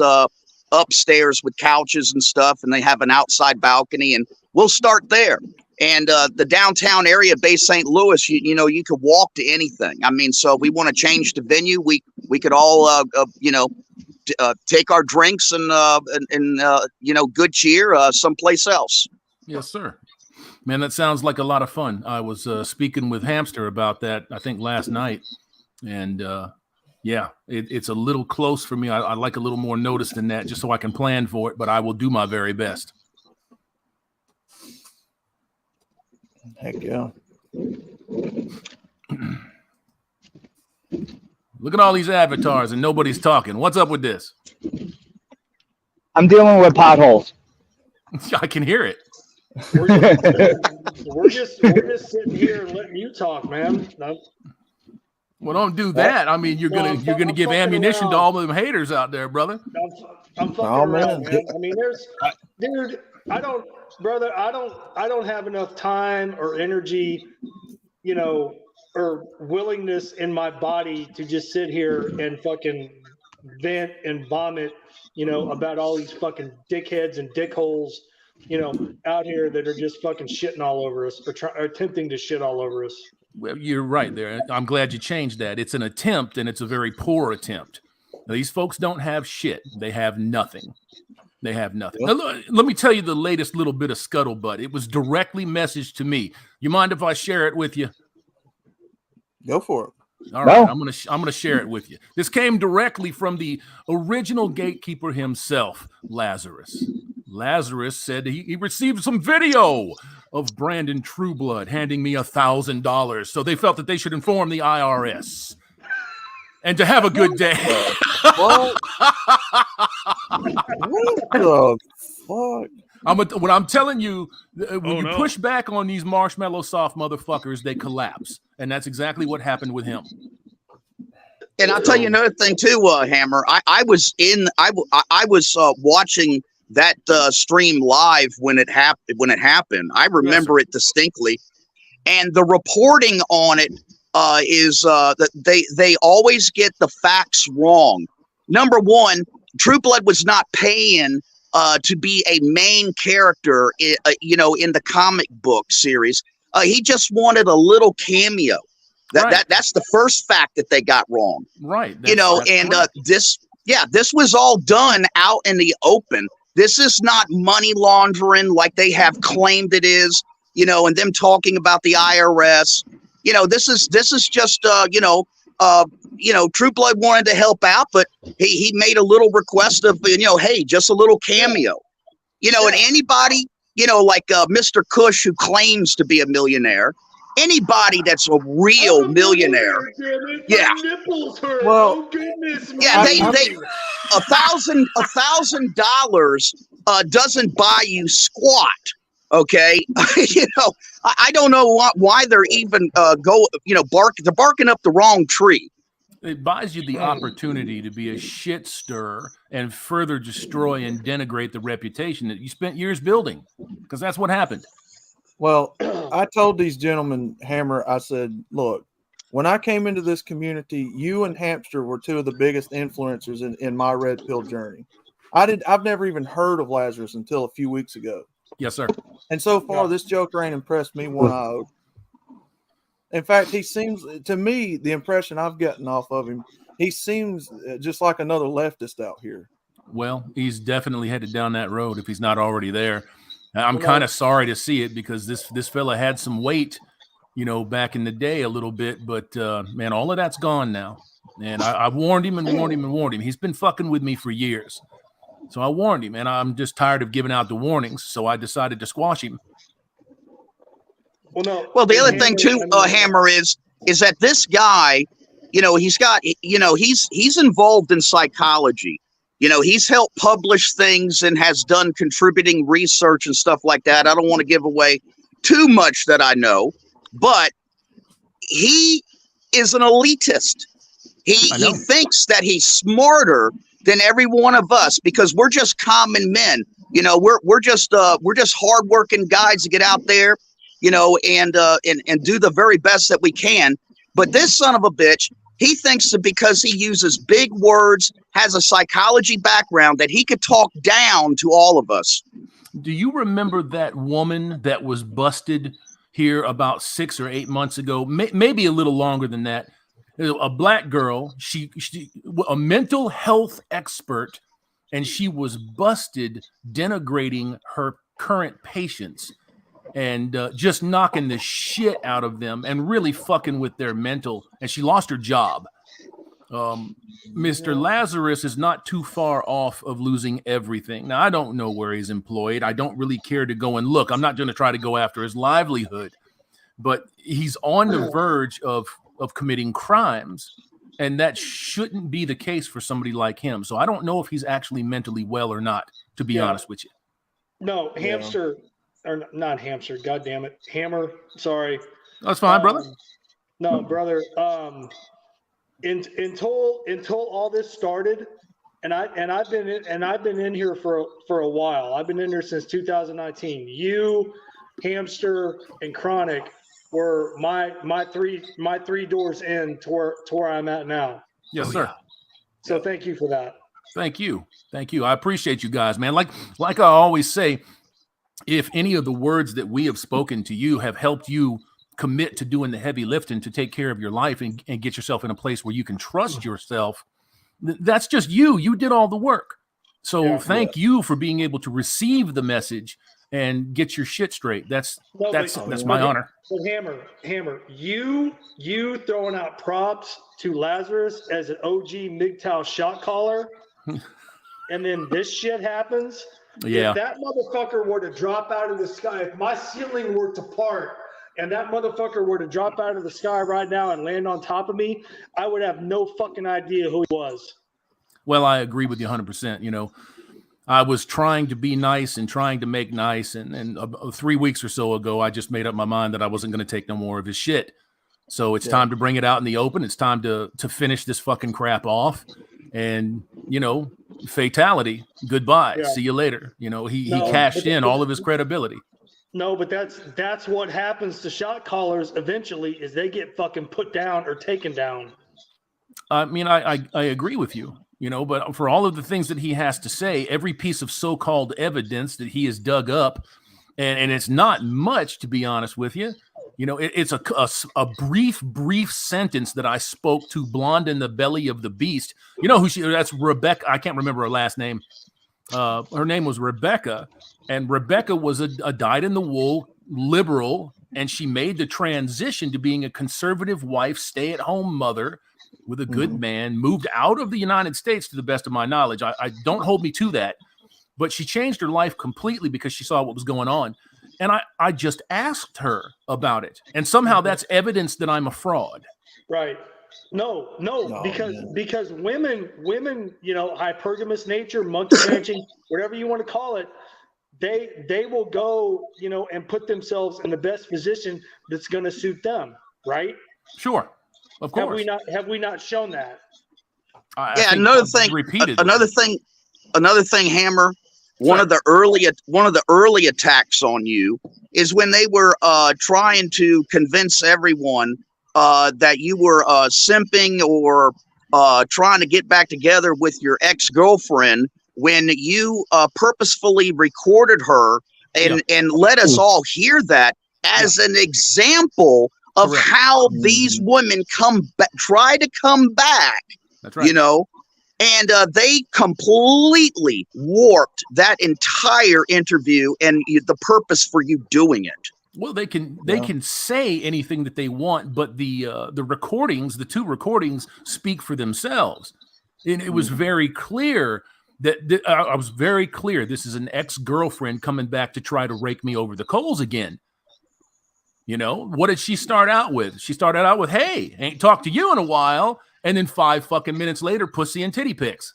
upstairs with couches and stuff, and they have an outside balcony, and we'll start there. And the downtown area, Bay St. Louis, you know, you could walk to anything. I mean, so if we want to change the venue, we could all, you know, take our drinks and you know, good cheer someplace else. Yes, sir. Man, that sounds like a lot of fun. I was speaking with Hamster about that, I think, last night. And yeah, it's a little close for me. I like a little more notice than that just so I can plan for it, but I will do my very best. Heck yeah. Look at all these avatars and nobody's talking. What's up with this? I'm dealing with potholes. I can hear it. We're just sitting here and letting you talk, man. No. Well, don't do that. I mean, you're gonna give ammunition to all of them haters out there, brother. I'm fucking around, man. I mean, dude, I don't have enough time or energy, you know, or willingness in my body to just sit here and fucking vent and vomit, you know, about all these fucking dickheads and dickholes, you know, out here that are just fucking shitting all over us or attempting to shit all over us. Well, you're right there. I'm glad you changed that. It's an attempt, and it's a very poor attempt. Now, these folks don't have shit. They have nothing. They have nothing. Yep. Now, let me tell you the latest little bit of scuttlebutt. It was directly messaged to me. You mind if I share it with you? Go for it. All right, I'm gonna share it with you. This came directly from the original gatekeeper himself, Lazarus. Lazarus said he received some video of Brandon Trueblood handing me $1,000, so they felt that they should inform the IRS and to have a good day. What the fuck? What I'm telling you, when you push back on these marshmallow soft motherfuckers, they collapse, and that's exactly what happened with him. And I'll tell you another thing too, Hammer. I was watching that stream live when it happened. I remember it distinctly, and the reporting on it is that they always get the facts wrong. Number one, Trueblood was not paying to be a main character, you know, in the comic book series. He just wanted a little cameo. That's the first fact that they got wrong. Right. You know, and this was all done out in the open. This is not money laundering like they have claimed it is, you know, and them talking about the IRS. You know, this is just you know, Trueblood wanted to help out, but he made a little request of, you know, hey, just a little cameo. You know, and anybody, you know, like Mr. Cush, who claims to be a millionaire, anybody that's a real millionaire, yeah. Well, oh goodness, yeah, they $1,000 doesn't buy you squat. Okay, you know, I don't know why they're even they're barking up the wrong tree. It buys you the opportunity to be a shit stirrer and further destroy and denigrate the reputation that you spent years building, because that's what happened. Well, I told these gentlemen, Hammer, I said, look, when I came into this community, you and Hamster were two of the biggest influencers in my red pill journey. I've never even heard of Lazarus until a few weeks ago. Yes, sir. And so far, this joker ain't impressed me one iota. In fact, he seems, to me, the impression I've gotten off of him, he seems just like another leftist out here. Well, he's definitely headed down that road if he's not already there. I'm kind of sorry to see it, because this fella had some weight, you know, back in the day a little bit, but man, all of that's gone now. And I warned him and warned him and warned him. He's been fucking with me for years. So I warned him, and I'm just tired of giving out the warnings, so I decided to squash him. Well, the other thing too, Hammer, is that this guy, you know, he's involved in psychology. You know, he's helped publish things and has done contributing research and stuff like that. I don't want to give away too much that I know, but he is an elitist. He thinks that he's smarter than every one of us, because we're just common men. You know, we're just hardworking guys to get out there, you know, and do the very best that we can. But this son of a bitch, He thinks that because he uses big words, has a psychology background, that he could talk down to all of us. Do you remember that woman that was busted here about 6 or 8 months ago? Maybe a little longer than that. A black girl, she a mental health expert, and she was busted denigrating her current patients and just knocking the shit out of them and really fucking with their mental. And she lost her job. Mr. Lazarus is not too far off of losing everything. Now, I don't know where he's employed. I don't really care to go and look. I'm not going to try to go after his livelihood, but he's on the verge of committing crimes, and that shouldn't be the case for somebody like him. So I don't know if he's actually mentally well or not, to be honest with you. No, Hamster, or not Hamster, God damn it. Hammer, sorry. That's fine, brother. No, brother. Until all this started, and I've been in here for a while. I've been in here since 2019. You, Hamster, and Chronic were my three doors in to where I'm at now. Yes, sir. So thank you for that. Thank you. I appreciate you guys, man. Like I always say, if any of the words that we have spoken to you have helped you commit to doing the heavy lifting to take care of your life and get yourself in a place where you can trust yourself, that's just you. You did all the work. So thank you for being able to receive the message and get your shit straight. That's my honor. So Hammer, you throwing out props to Lazarus as an OG MGTOW shot caller, and then this shit happens. Yeah. If that motherfucker were to drop out of the sky, if my ceiling were to part and that motherfucker were to drop out of the sky right now and land on top of me, I would have no fucking idea who he was. Well, I agree with you 100%. You know, I was trying to be nice and trying to make nice. And 3 weeks or so ago, I just made up my mind that I wasn't going to take no more of his shit. So it's time to bring it out in the open. It's time to finish this fucking crap off. And, you know, fatality, goodbye. See you later. You know, he cashed in all of his credibility. No, but that's what happens to shot callers eventually, is they get fucking put down or taken down. I mean, I agree with you, you know, but for all of the things that he has to say, every piece of so-called evidence that he has dug up, and it's not much, to be honest with you. You know, it's a brief sentence that I spoke to Blonde in the Belly of the Beast. You know who that's Rebecca. I can't remember her last name. Her name was Rebecca, and Rebecca was a dyed-in-the-wool liberal, and she made the transition to being a conservative wife, stay-at-home mother with a good man, moved out of the United States, to the best of my knowledge. I don't hold me to that, but she changed her life completely because she saw what was going on. And I just asked her about it, and somehow that's evidence that I'm a fraud. Right. No, because women, you know, hypergamous nature, monkey ranching, whatever you want to call it, they will go, you know, and put themselves in the best position that's going to suit them, right? Sure, of course. Have we not shown that? Another thing, Hammer. One of the early attacks on you is when they were trying to convince everyone that you were simping or trying to get back together with your ex-girlfriend, when you purposefully recorded her and let us all hear that as an example of how these women try to come back. That's right. You know, and they completely warped that entire interview and the purpose for you doing it. Well, they can say anything that they want, but the recordings, the 2 recordings, speak for themselves. And it was very clear that I was very clear. This is an ex-girlfriend coming back to try to rake me over the coals again. You know, what did she start out with? She started out with, "Hey, ain't talked to you in a while," and then 5 fucking minutes later, pussy and titty pics.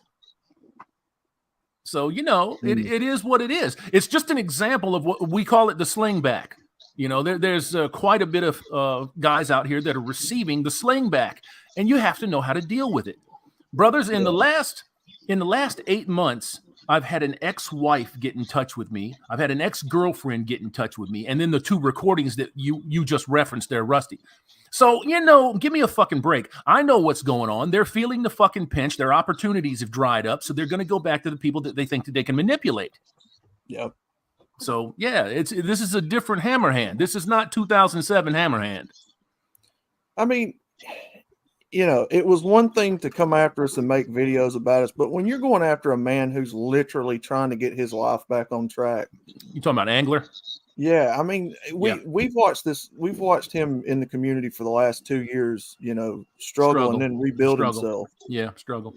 So, you know, it is what it is. It's just an example of what we call it, the sling back. You know, there's quite a bit of guys out here that are receiving the sling back, and you have to know how to deal with it. Brothers, in the last 8 months, I've had an ex-wife get in touch with me. I've had an ex-girlfriend get in touch with me. And then the 2 recordings that you just referenced there, Rusty. So, give me a fucking break. I know what's going on. They're feeling the fucking pinch. Their opportunities have dried up. So they're going to go back to the people that they think that they can manipulate. Yep. So, yeah, this is a different Hammerhand. This is not 2007 Hammerhand. I mean, it was one thing to come after us and make videos about us, but when you're going after a man who's literally trying to get his life back on track. You talking about Angler? Yeah, I mean, we've watched this. We've watched him in the community for the last 2 years, struggle and then rebuild himself. Yeah, struggle.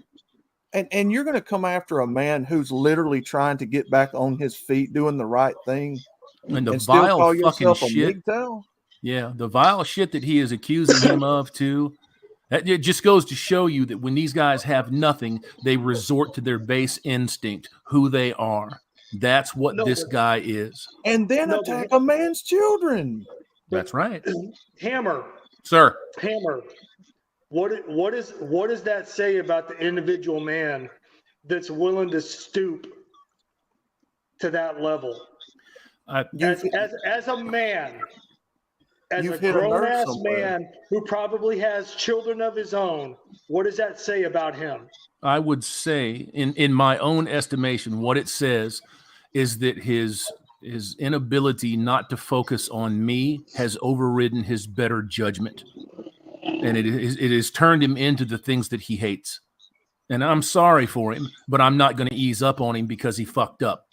And you're going to come after a man who's literally trying to get back on his feet, doing the right thing, and the and vile still call fucking yourself a shit. MGTOW? Yeah, the vile shit that he is accusing him of too. It just goes to show you that when these guys have nothing, they resort to their base instinct, who they are. That's what this guy is. And then attack a man's children. That's right. Hammer. Sir. Hammer. What does that say about the individual man that's willing to stoop to that level? As a man, as a grown-ass man who probably has children of his own, what does that say about him? I would say, in my own estimation, what it says is that his inability not to focus on me has overridden his better judgment. And it has turned him into the things that he hates. And I'm sorry for him, but I'm not going to ease up on him because he fucked up.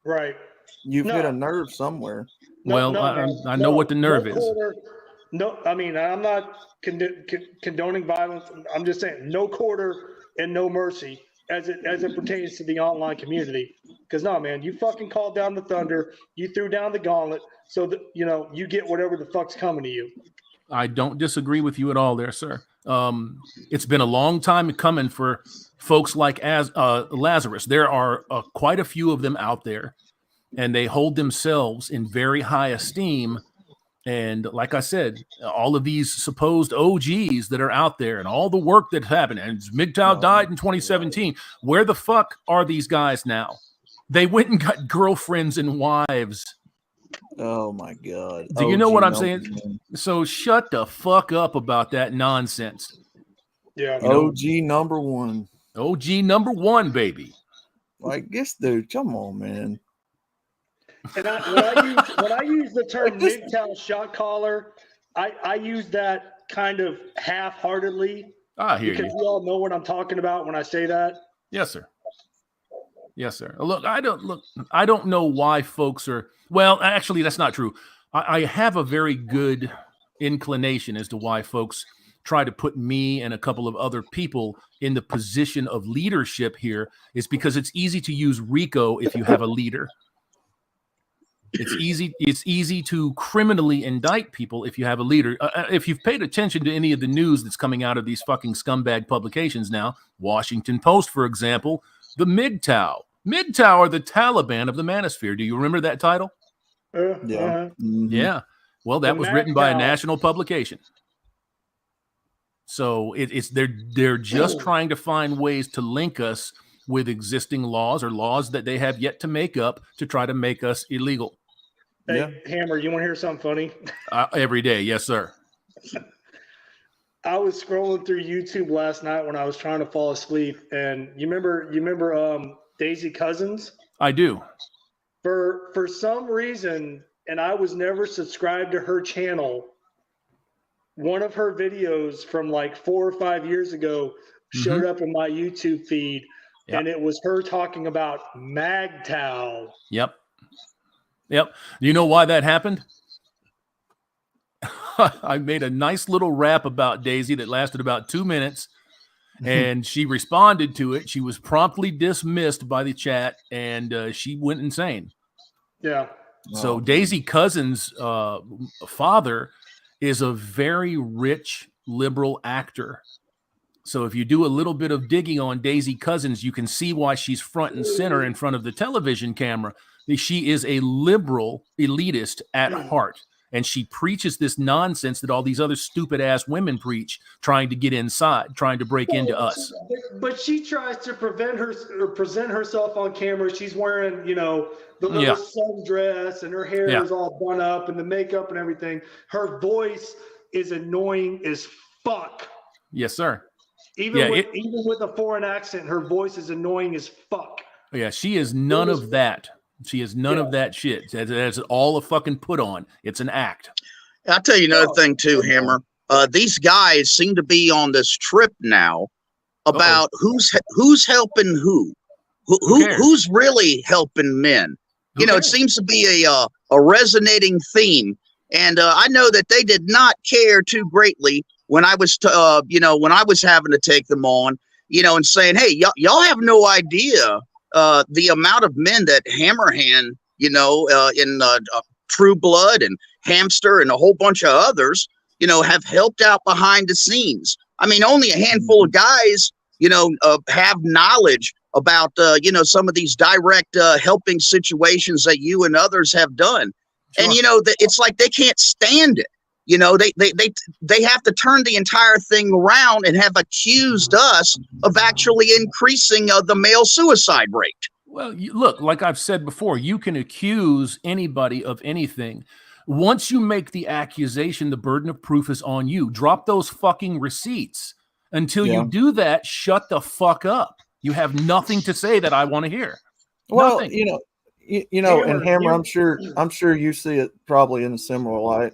Right. You've hit a nerve somewhere. I know what the nerve is. No, I mean, I'm not condoning violence. I'm just saying no quarter and no mercy as it pertains to the online community. Because no, man, you fucking called down the thunder. You threw down the gauntlet so that, you get whatever the fuck's coming to you. I don't disagree with you at all there, sir. It's been a long time coming for folks like Lazarus. There are quite a few of them out there, and they hold themselves in very high esteem. And like I said, all of these supposed OGs that are out there and all the work that happened, and MGTOW died in 2017. Where the fuck are these guys now? They went and got girlfriends and wives. Oh my God. Do you know what I'm saying? So shut the fuck up about that nonsense. Yeah. OG number one. OG number one, baby. Like this dude, come on, man. And when I use the term MGTOW shot caller, I use that kind of half-heartedly. I hear because you. we all know what I'm talking about when I say that. Yes, sir. Yes, sir. Look, I don't know why folks are. Well, actually, that's not true. I have a very good inclination as to why folks try to put me and a couple of other people in the position of leadership here. Is because it's easy to use RICO if you have a leader. It's easy to criminally indict people if you have a leader. If you've paid attention to any of the news that's coming out of these fucking scumbag publications now, Washington Post, for example, the MGTOW. MGTOW are the Taliban of the Manosphere. Do you remember that title? Yeah. Yeah. Well, that was written by a national publication. So they're just trying to find ways to link us with existing laws or laws that they have yet to make up to try to make us illegal. Hey, Hammer, you want to hear something funny? Every day. Yes, sir. I was scrolling through YouTube last night when I was trying to fall asleep, and you remember Daisy Cousins? I do. For some reason, and I was never subscribed to her channel, one of her videos from like 4 or 5 years ago showed up in my YouTube feed, and it was her talking about MGTOW. Yep. Do you know why that happened? I made a nice little rap about Daisy that lasted about 2 minutes, and she responded to it. She was promptly dismissed by the chat, and she went insane. Yeah. So Daisy Cousins' father is a very rich liberal actor. So if you do a little bit of digging on Daisy Cousins, you can see why she's front and center in front of the television camera. She is a liberal elitist at heart. and she preaches this nonsense that all these other stupid ass women preach, trying to get inside, trying to break into us. But she tries to present herself on camera. She's wearing, the little sundress, and her hair is all done up, and the makeup and everything. Her voice is annoying as fuck. Yes, sir. Even with a foreign accent, her voice is annoying as fuck. Yeah, she is none of that. She is none of that shit. That's all a fucking put on. It's an act. I'll tell you another thing too, Hammer. These guys seem to be on this trip now about who's helping who's really helping men. It seems to be a resonating theme, and I know that they did not care too greatly when I was when I was having to take them on, and saying, hey, y'all have no idea the amount of men that Hammerhand, in True Blood and Hamster and a whole bunch of others, have helped out behind the scenes. I mean, only a handful of guys, have knowledge about, some of these direct helping situations that you and others have done. Sure. And, it's like they can't stand it. They have to turn the entire thing around and have accused us of actually increasing the male suicide rate. Well, look, like I've said before, you can accuse anybody of anything. Once you make the accusation, the burden of proof is on you. Drop those fucking receipts. Until you do that, shut the fuck up. You have nothing to say that I want to hear. Well, nothing. And Hammer, I'm sure you see it probably in a similar light.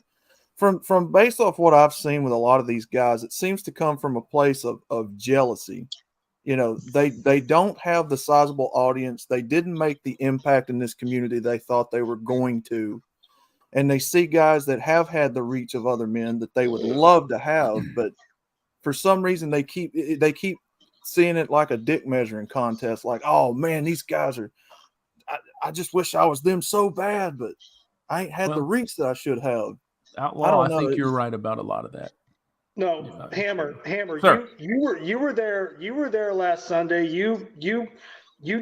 From based off what I've seen with a lot of these guys, it seems to come from a place of jealousy. They don't have the sizable audience. They didn't make the impact in this community they thought they were going to. And they see guys that have had the reach of other men that they would love to have, but for some reason they keep seeing it like a dick measuring contest. Like, oh man, these guys are. I just wish I was them so bad, but I ain't had the reach that I should have. Outlaw, I think you're right about a lot of that. No, Hammer, Sir. you were there last Sunday. You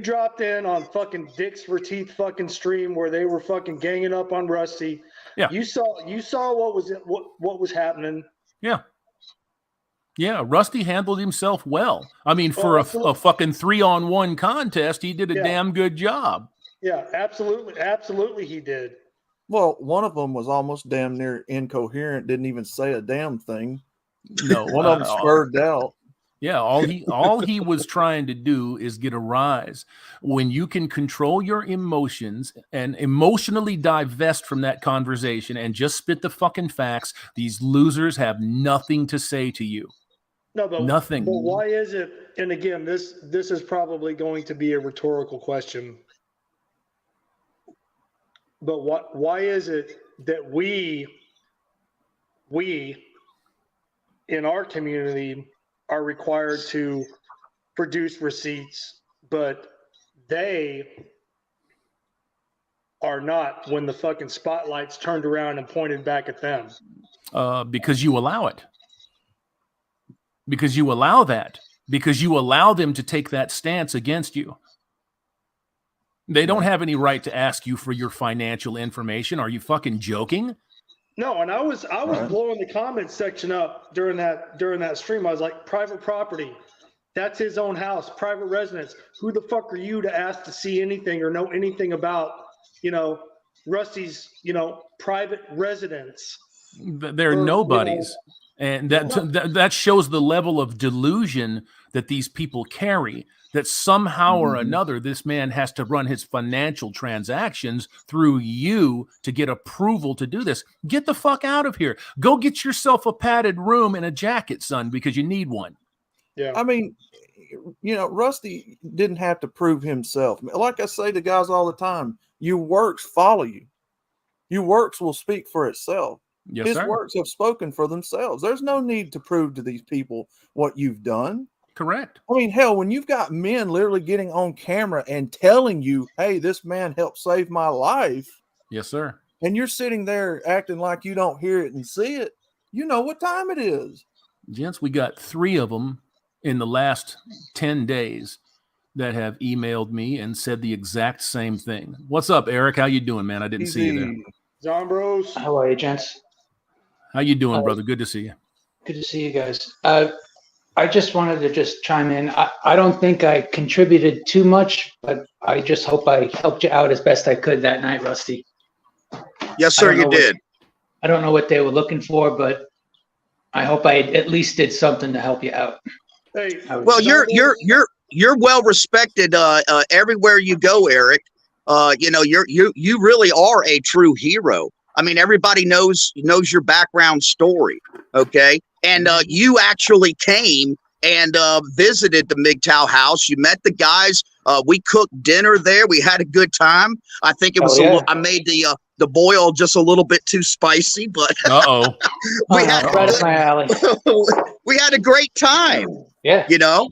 dropped in on fucking Dicks for Teeth fucking stream where they were fucking ganging up on Rusty. Yeah. You saw what was happening. Yeah. Yeah, Rusty handled himself well. I mean, for a fucking 3-on-1 contest, he did a damn good job. Yeah, absolutely he did. Well, one of them was almost damn near incoherent, didn't even say a damn thing. No, one of them spurred out. Yeah, all he was trying to do is get a rise. When you can control your emotions and emotionally divest from that conversation and just spit the fucking facts, these losers have nothing to say to you. No, but nothing. But why is it? And again, this is probably going to be a rhetorical question. But why is it that we in our community are required to produce receipts, but they are not when the fucking spotlight's turned around and pointed back at them? Because you allow it. Because you allow that. Because you allow them to take that stance against you. They don't have any right to ask you for your financial information. Are you fucking joking? No, and I was blowing the comments section up during that stream. I was like, private property, that's his own house, private residence. Who the fuck are you to ask to see anything or know anything about, Rusty's, private residence? They're nobodies. And that shows the level of delusion that these people carry, that somehow or another, this man has to run his financial transactions through you to get approval to do this. Get the fuck out of here. Go get yourself a padded room and a jacket, son, because you need one. Yeah. I mean, Rusty didn't have to prove himself. Like I say to guys all the time, your works follow you. Your works will speak for itself. Yes, His sir. works have spoken for themselves. There's no need to prove to these people what you've done. Correct. I mean, hell, when you've got men literally getting on camera and telling you, hey, this man helped save my life. Yes, sir. And you're sitting there acting like you don't hear it and see it. You know what time it is. Gents, we got 3 of them in the last 10 days that have emailed me and said the exact same thing. What's up, Eric? How you doing, man? I didn't see you there. Zombrows. How are you, gents? How you doing, brother? Good to see you. Good to see you guys. I just wanted to just chime in. I don't think I contributed too much, but I just hope I helped you out as best I could that night, Rusty. Yes, sir, you did. I don't know what they were looking for, but I hope I at least did something to help you out. Hey, Well, you're well respected everywhere you go, Eric. You know, you really are a true hero. I mean, everybody knows your background story. Okay. And you actually came and visited the MGTOW house. You met the guys. We cooked dinner there. We had a good time. I think it was I made the boil just a little bit too spicy, but we had right up my alley. we had a great time. Yeah. You know?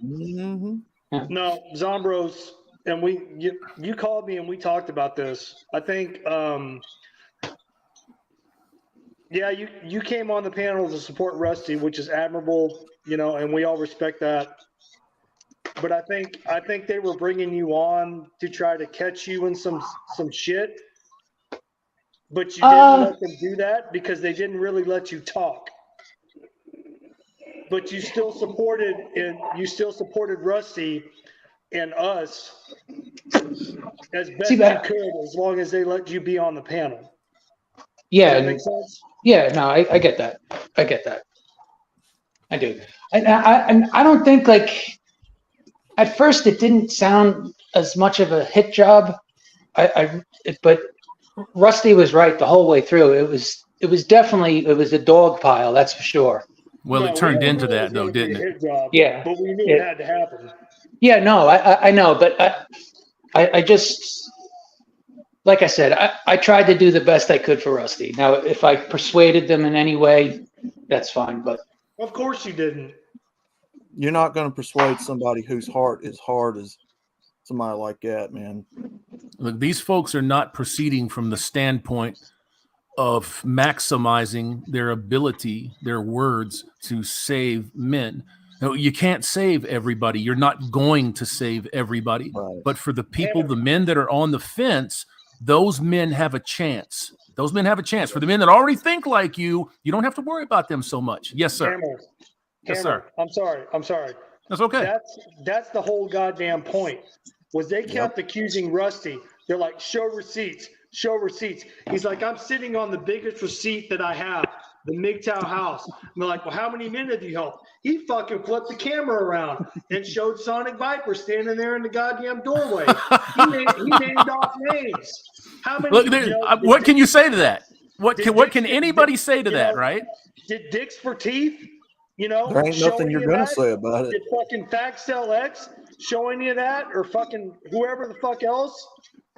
No, Zombros, and you called me and we talked about this. I think yeah, you came on the panel to support Rusty, which is admirable, you know, and we all respect that. But I think they were bringing you on to try to catch you in some shit. But you didn't let them do that because they didn't really let you talk. But you still supported Rusty and us as best you could, as long as they let you be on the panel. Yeah. Does that make sense? Yeah, no, I get that. I get that. I do. I don't think, like, at first it didn't sound as much of a hit job. But Rusty was right the whole way through. It was definitely a dog pile, that's for sure. Well, it turned into that though, didn't it? Yeah. But we knew it had to happen. Yeah, no, I know, but I just, like I said, I tried to do the best I could for Rusty. Now, if I persuaded them in any way, that's fine. But of course you didn't. You're not going to persuade somebody whose heart is hard as somebody like that, man. Look, these folks are not proceeding from the standpoint of maximizing their ability, their words to save men. No, you can't save everybody. You're not going to save everybody. Right. But for the people, the men that are on the fence, those men have a chance. Those men have a chance. For the men that already think like you don't have to worry about them so much. Yes, sir. Hammer. Yes, sir. I'm sorry. That's okay. That's the whole goddamn point. Was they kept accusing Rusty. They're like, show receipts. He's like, I'm sitting on the biggest receipt that I have, the MGTOW house. And they're like, well, how many men have you helped? He fucking flipped the camera around and showed Sonic Viper standing there in the goddamn doorway. He named off names. How many? Look, what can you say to that? What can anybody say to that, right? Did Dicks for Teeth, you know? There ain't nothing you're going to say about it. Did fucking Faxcell X show any of that, or fucking whoever the fuck else?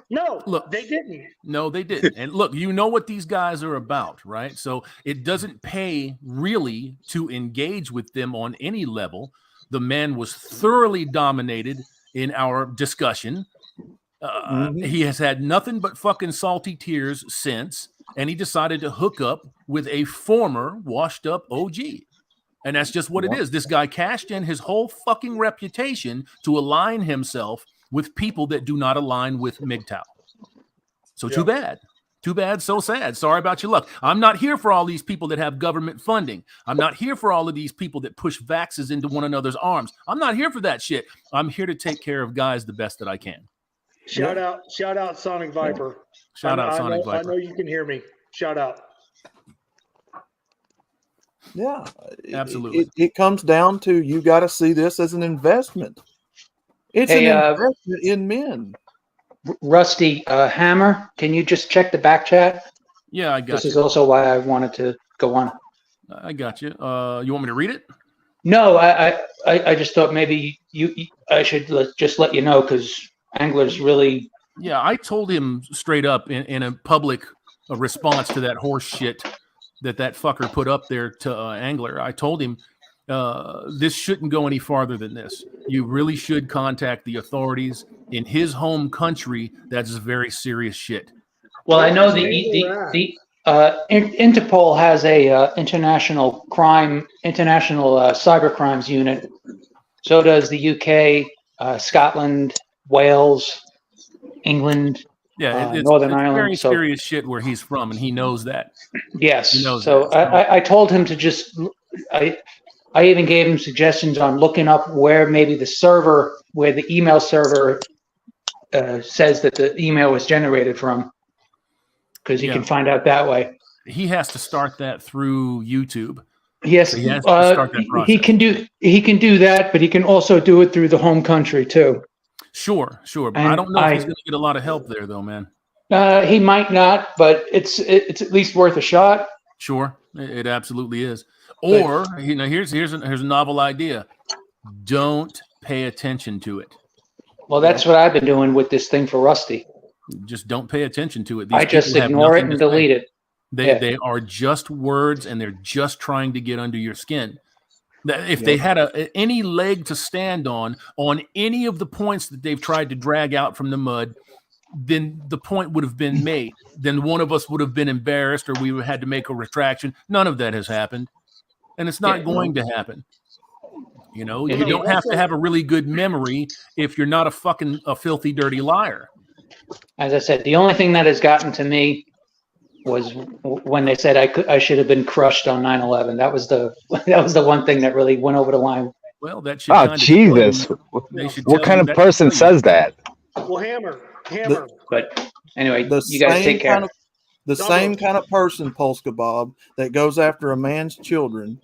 No, look, they didn't. No, they didn't. And look, you know what these guys are about, right? So it doesn't pay really to engage with them on any level. The man was thoroughly dominated in our discussion. He has had nothing but fucking salty tears since, and he decided to hook up with a former washed up OG. And that's just what it is. This guy cashed in his whole fucking reputation to align himself with people that do not align with MGTOW. So too bad, so sad. Sorry about your luck. I'm not here for all these people that have government funding. I'm not here for all of these people that push vaxes into one another's arms. I'm not here for that shit. I'm here to take care of guys the best that I can. Shout out Sonic Viper. Shout out Sonic Viper. I know you can hear me. Shout out. Yeah, absolutely. It comes down to, you got to see this as an investment. It's an investment in men. Rusty, Hammer, can you just check the back chat? Yeah, I got This is also why I wanted to go on. I got you. You want me to read it? No, I just thought maybe I should just let you know, because Angler's really. Yeah, I told him straight up in a public response to that horse shit that fucker put up there to Angler. I told him, this shouldn't go any farther than this. You really should contact the authorities in his home country. That's very serious shit. Well, I know the Interpol has a international cyber crimes unit. So does the UK, Scotland, Wales, England. Yeah, it's Northern very Ireland. So serious shit where he's from, and he knows that. yes, He knows so that. I told him to just. I even gave him suggestions on looking up where maybe the server, where the email server says that the email was generated from, because he can find out that way. He has to start that through YouTube. Yes, So he has to start that process. he can do that, but he can also do it through the home country too. Sure. But And I don't know if he's going to get a lot of help there, though, man. He might not, but it's at least worth a shot. Sure, it absolutely is. Or here's a novel idea. Don't pay attention to it. Well, that's what I've been doing with this thing for Rusty. Just don't pay attention to it. I just ignore it and delete it. They are just words, and they're just trying to get under your skin. If they had any leg to stand on any of the points that they've tried to drag out from the mud, then the point would have been made. Then one of us would have been embarrassed, or we would have had to make a retraction. None of that has happened, and it's not going to happen. You know, you don't have to have a really good memory if you're not a filthy, dirty liar. As I said, the only thing that has gotten to me was when they said I should have been crushed on 9/11. That was the one thing that really went over the line. Well, that should. Oh Jesus! What kind of person says that? Well, Hammer. But anyway, you guys take care. The same kind of person, Polska Bob, that goes after a man's children.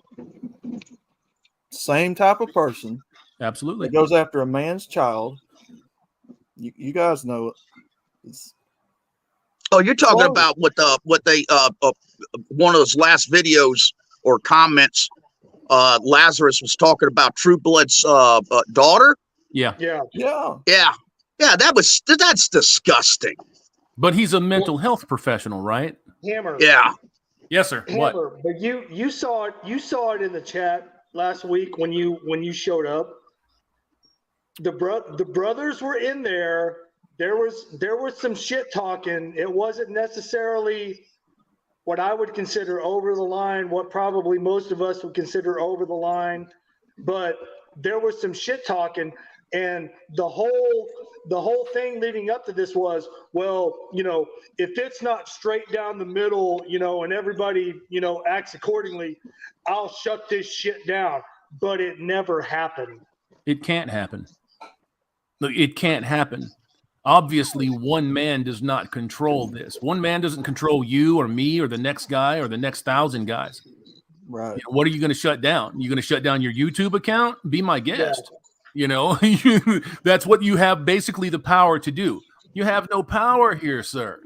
Same type of person. Absolutely. That goes after a man's child. You guys know it. Oh, you're talking about what they one of those last videos or comments. Lazarus was talking about True Blood's daughter. Yeah. That's disgusting. But he's a mental health professional, right? Hammer. Yeah. Yes, sir. Hammer, What? but you saw it. You saw it in the chat last week when you showed up. The brothers were in there. There was some shit talking. It wasn't necessarily what I would consider over the line, what probably most of us would consider over the line, but there was some shit talking, and the whole thing leading up to this was, well, if it's not straight down the middle, and everybody, acts accordingly, I'll shut this shit down. But it never happened. It can't happen. Look, it can't happen. Obviously, one man does not control this. One man doesn't control you or me or the next guy or the next 1,000 guys. Right. What are you going to shut down? You're going to shut down your YouTube account? Be my guest. Yeah. That's what you have basically the power to do. You have no power here, sir.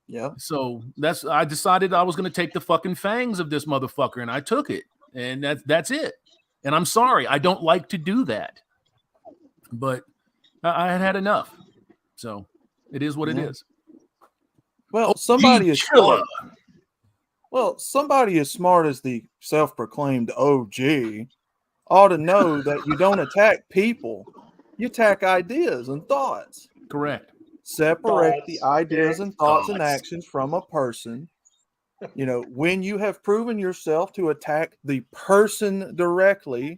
Yeah. So I decided I was going to take the fucking fangs of this motherfucker, and I took it. And that's it. And I'm sorry. I don't like to do that. But I had enough. So it is what it is. Well, somebody as smart as the self-proclaimed OG ought to know that you don't attack people. You attack ideas and thoughts. Correct. Separate the ideas and thoughts and actions from a person. When you have proven yourself to attack the person directly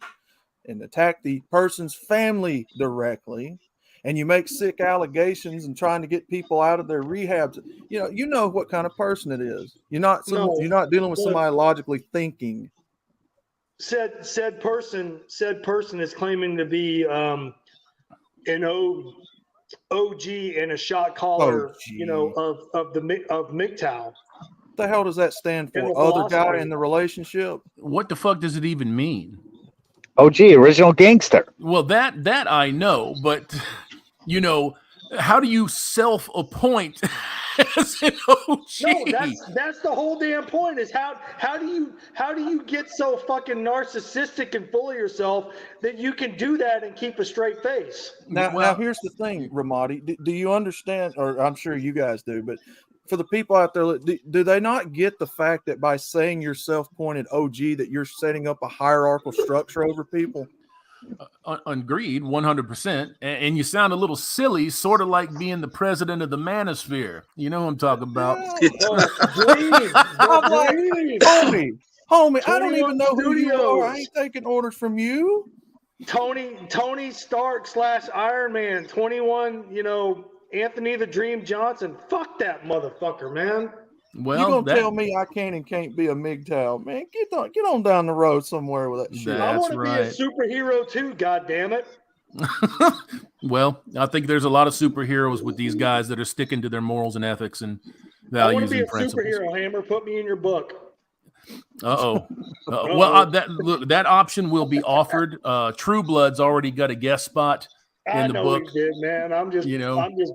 and attack the person's family directly, and you make sick allegations and trying to get people out of their rehabs, you know what kind of person it is. You're not dealing with somebody logically thinking. Said person is claiming to be an OG and a shot caller, of MGTOW. What the hell does that stand for? Other guy in the relationship? What the fuck does it even mean? OG, original gangster. Well, that I know, but how do you self-appoint as an OG? No, that's the whole damn point. Is how do you get so fucking narcissistic and full of yourself that you can do that and keep a straight face? Now here's the thing, Ramadi. Do you understand? Or I'm sure you guys do, but for the people out there, do they not get the fact that by saying you're self-appointed OG that you're setting up a hierarchical structure over people? Agreed, 100%. And you sound a little silly, sort of like being the president of the manosphere. You know what I'm talking about? Homie, I don't even know who you are. I ain't taking orders from you. Tony Stark / Iron Man, 21, Anthony the Dream Johnson. Fuck that motherfucker, man. Well, you gonna tell me I can and can't be a MGTOW, man? Get on down the road somewhere with that shit. I That's want to be a right. superhero too. God damn it. Well, I think there's a lot of superheroes with these guys that are sticking to their morals and ethics and I want values to be and a principles. superhero. Hammer, put me in your book. Uh-oh. Well, that option will be offered. True Blood's already got a guest spot I in the know book. he did, man. I'm just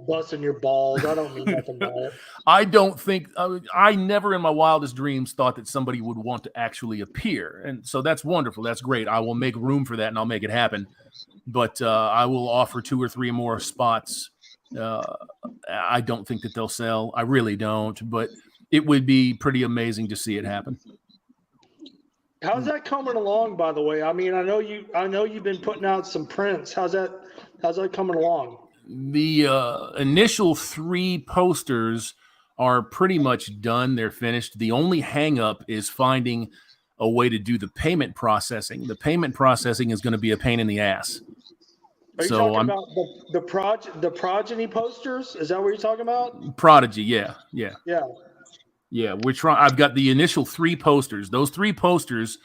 busting your balls. I don't mean nothing by it. I don't think I never in my wildest dreams thought that somebody would want to actually appear, and so that's wonderful. That's great. I will make room for that, and I'll make it happen. But I will offer 2 or 3 more spots. I don't think that they'll sell. I really don't, but it would be pretty amazing to see it happen. How's that coming along, by the way? I mean, I know you've been putting out some prints. How's that coming along? The initial 3 posters are pretty much done. They're finished. The only hang up is finding a way to do the payment processing. The payment processing is going to be a pain in the ass. Are you talking about the progeny posters? Is that what you're talking about? Prodigy, yeah. We're trying. I've got the initial 3 posters. Those 3 posters,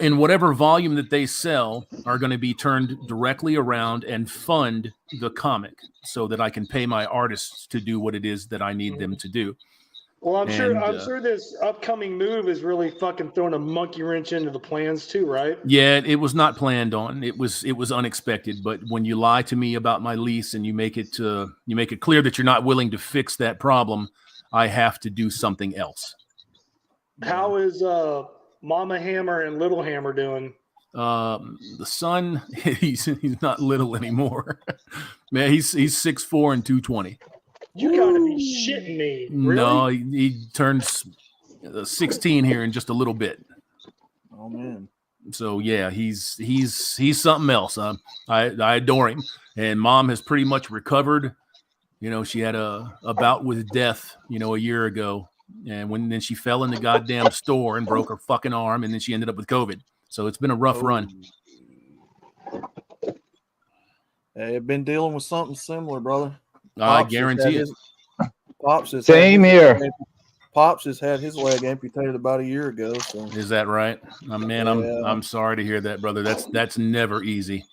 in whatever volume that they sell, are going to be turned directly around and fund the comic, so that I can pay my artists to do what it is that I need them to do. Well, I'm sure this upcoming move is really fucking throwing a monkey wrench into the plans too, right? Yeah, it was not planned on. It was unexpected. But when you lie to me about my lease and you make it clear that you're not willing to fix that problem, I have to do something else. How is Mama Hammer and Little Hammer doing? The son, he's not little anymore. Man, he's 6'4" and 220. You gotta be shitting me. Really? No, he turns 16 here in just a little bit. Oh man. So yeah, he's something else. I adore him, and Mom has pretty much recovered. You know, she had a bout with death, a year ago, and then she fell in the goddamn store and broke her fucking arm, and then she ended up with COVID. So it's been a rough run. Hey, I've been dealing with something similar, brother. I guarantee it. Same here. Pops has had his leg amputated about a year ago. So is that right? Man, yeah. I'm sorry to hear that, brother. That's never easy.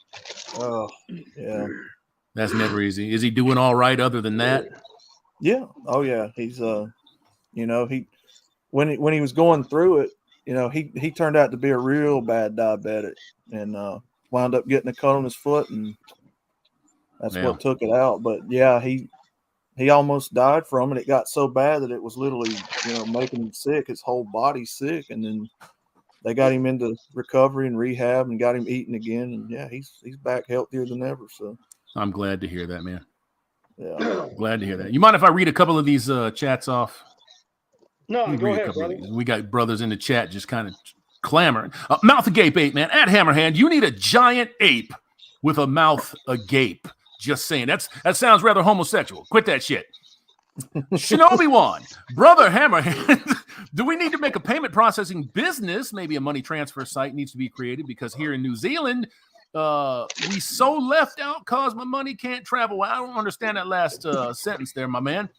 Oh, yeah. That's never easy. Is he doing all right other than that? Yeah. Oh yeah. He's when he was going through it, he turned out to be a real bad diabetic and wound up getting a cut on his foot, and that's what took it out. But yeah, he almost died from it. It got so bad that it was literally, making him sick. His whole body's sick. And then they got him into recovery and rehab and got him eating again. And yeah, he's back healthier than ever. So I'm glad to hear that, man. Yeah. Glad to hear that. You mind if I read a couple of these chats off? No, go ahead, brother. We got brothers in the chat just kind of clamoring. Mouth agape ape, man. At Hammerhand, you need a giant ape with a mouth agape. Just saying. That sounds rather homosexual. Quit that shit. Shinobi One, brother Hammerhand, do we need to make a payment processing business? Maybe a money transfer site needs to be created, because here in New Zealand, we so left out cause my money can't travel. I don't understand that last sentence there, my man.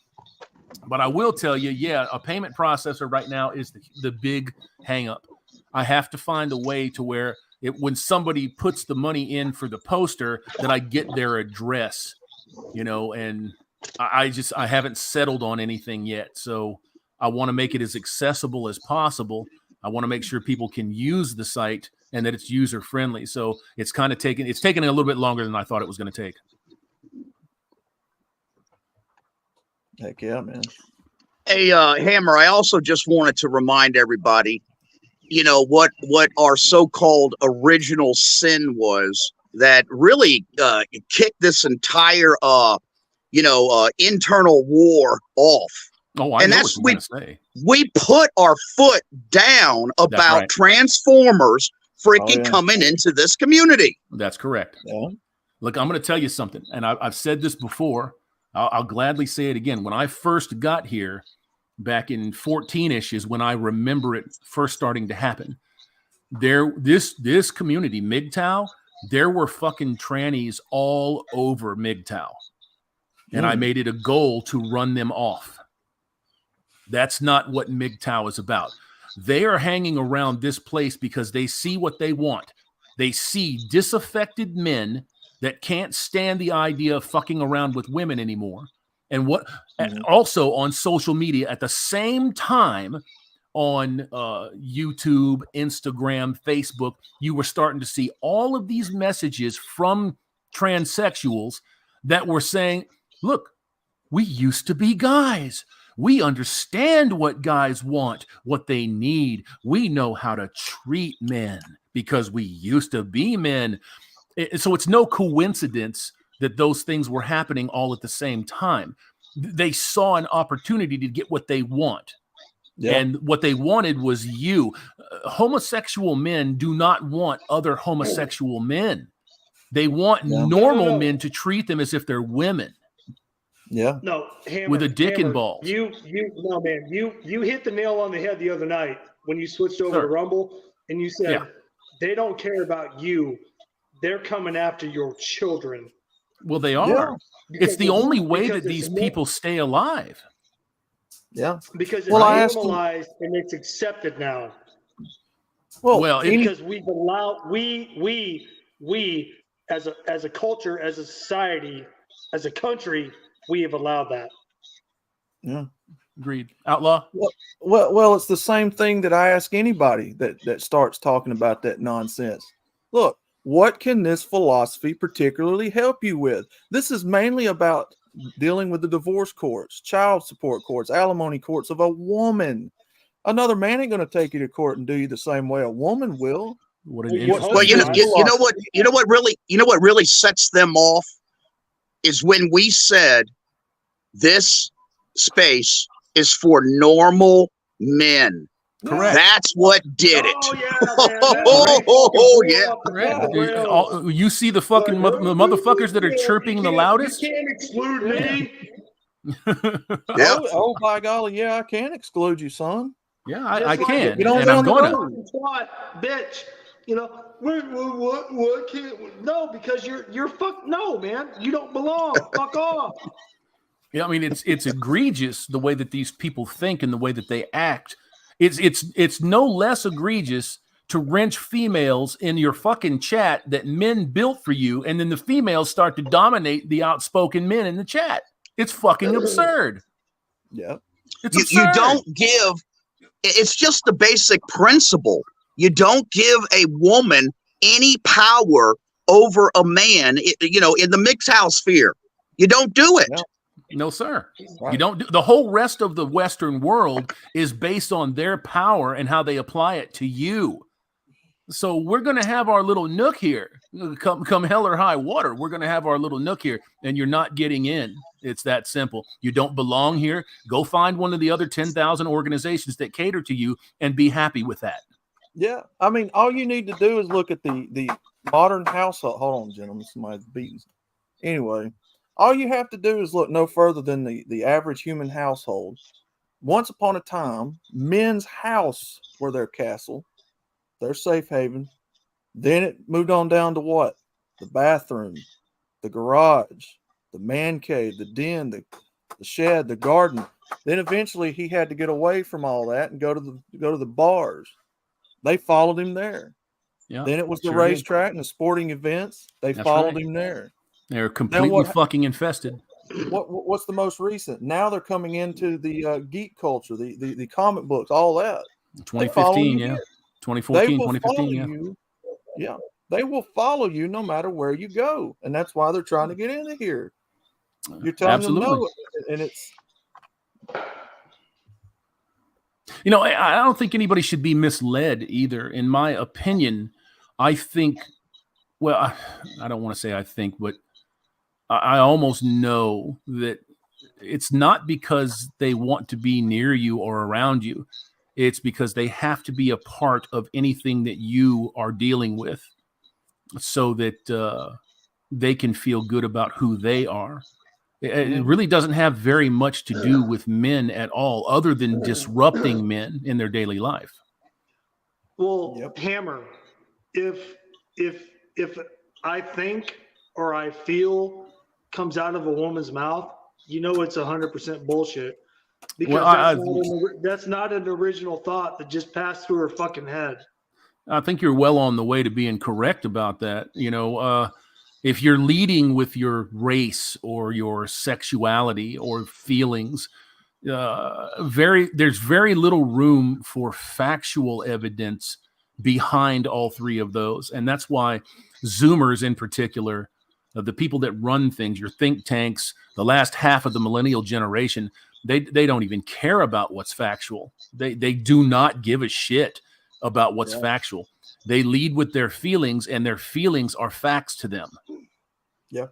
But I will tell you, yeah, a payment processor right now is the big hang up. I have to find a way to where when somebody puts the money in for the poster, that I get their address, and I haven't settled on anything yet. So I want to make it as accessible as possible. I want to make sure people can use the site and that it's user friendly. So it's taking a little bit longer than I thought it was going to take. Heck yeah, man. Hey, Hammer, I also just wanted to remind everybody, what our so-called original sin was that really kicked this entire, internal war off. Oh, I know what you're say. We put our foot down about Transformers freaking coming into this community. That's correct. Yeah. Look, I'm going to tell you something, and I've said this before. I'll gladly say it again. When I first got here, back in 14-ish is when I remember it first starting to happen. This community, MGTOW, there were fucking trannies all over MGTOW. and I made it a goal to run them off. That's not what MGTOW is about. They are hanging around this place because they see what they want. They see disaffected men that can't stand the idea of fucking around with women anymore. And what also on social media at the same time on YouTube, Instagram, Facebook, you were starting to see all of these messages from transsexuals that were saying, look, we used to be guys. We understand what guys want, what they need. We know how to treat men because we used to be men. So it's no coincidence that those things were happening all at the same time. They saw an opportunity to get what they want. Yeah. And what they wanted was you. Homosexual men do not want other homosexual men. They want normal men to treat them as if they're women. Yeah. No, Hammer, with a dick Hammer, and balls. You hit the nail on the head the other night when you switched over to Rumble and you said they don't care about you. They're coming after your children. Well, they are. It's the only way that these people stay alive. Yeah. Because it's normalized and it's accepted now. Well, because we've allowed we as a culture, as a society, as a country, we have allowed that. Yeah. Agreed. Outlaw? Well, it's the same thing that I ask anybody that starts talking about that nonsense. Look, what can this philosophy particularly help you with? This is mainly about dealing with the divorce courts, child support courts, alimony courts of a woman. Another man ain't going to take you to court and do you the same way a woman will. What an interesting. Well, you know what really sets them off is when we said this space is for normal men. Correct. That's what did it. Correct. You see the fucking motherfuckers that are chirping the loudest? You can't exclude me. Oh, by golly, yeah, I can exclude you, son. Yeah, I can. You know, and I'm gonna. Bitch. You know, what can't? No, because you're fuck. No, man, you don't belong. Fuck off. Yeah, I mean it's egregious the way that these people think and the way that they act. It's no less egregious to wrench females in your fucking chat that men built for you, and then the females start to dominate the outspoken men in the chat. It's fucking absurd. Yeah, it's absurd. You don't give. It's just the basic principle. You don't give a woman any power over a man. In the MGTOW sphere, you don't do it. No, sir. Right. You don't do. The whole rest of the Western world is based on their power and how they apply it to you. So we're going to have our little nook here. Come hell or high water, we're going to have our little nook here, and you're not getting in. It's that simple. You don't belong here. Go find one of the other 10,000 organizations that cater to you and be happy with that. Yeah. I mean, all you need to do is look at the modern household. Hold on, gentlemen. Somebody's beating. Anyway. All you have to do is look no further than the average human household. Once upon a time, men's house were their castle, their safe haven. Then it moved on down to what? The bathroom, the garage, the man cave, the den, the shed, the garden. Then eventually he had to get away from all that and go to the bars. They followed him there. Yeah, then it was the racetrack and the sporting events. They followed him there. They're completely fucking infested. What's the most recent? Now they're coming into the geek culture, the comic books, all that. 2015, yeah. 2014, 2015, yeah. They will follow you no matter where you go, and that's why they're trying to get into here. You're telling them no, and it's. I don't think anybody should be misled either. In my opinion, I think. Well, I don't want to say I think, but I almost know that it's not because they want to be near you or around you. It's because they have to be a part of anything that you are dealing with so that they can feel good about who they are. It really doesn't have very much to do with men at all, other than disrupting men in their daily life. Well, Hammer, if I think or I feel comes out of a woman's mouth, you know it's 100% bullshit. Because Well, that's not an original thought that just passed through her fucking head. I think you're well on the way to being correct about that. You know, if you're leading with your race or your sexuality or feelings, there's very little room for factual evidence behind all three of those. And that's why Zoomers in particular, the people that run things, your think tanks, the last half of the millennial generation, they don't even care about what's factual. They do not give a shit about what's factual. They lead with their feelings, and their feelings are facts to them. Yeah.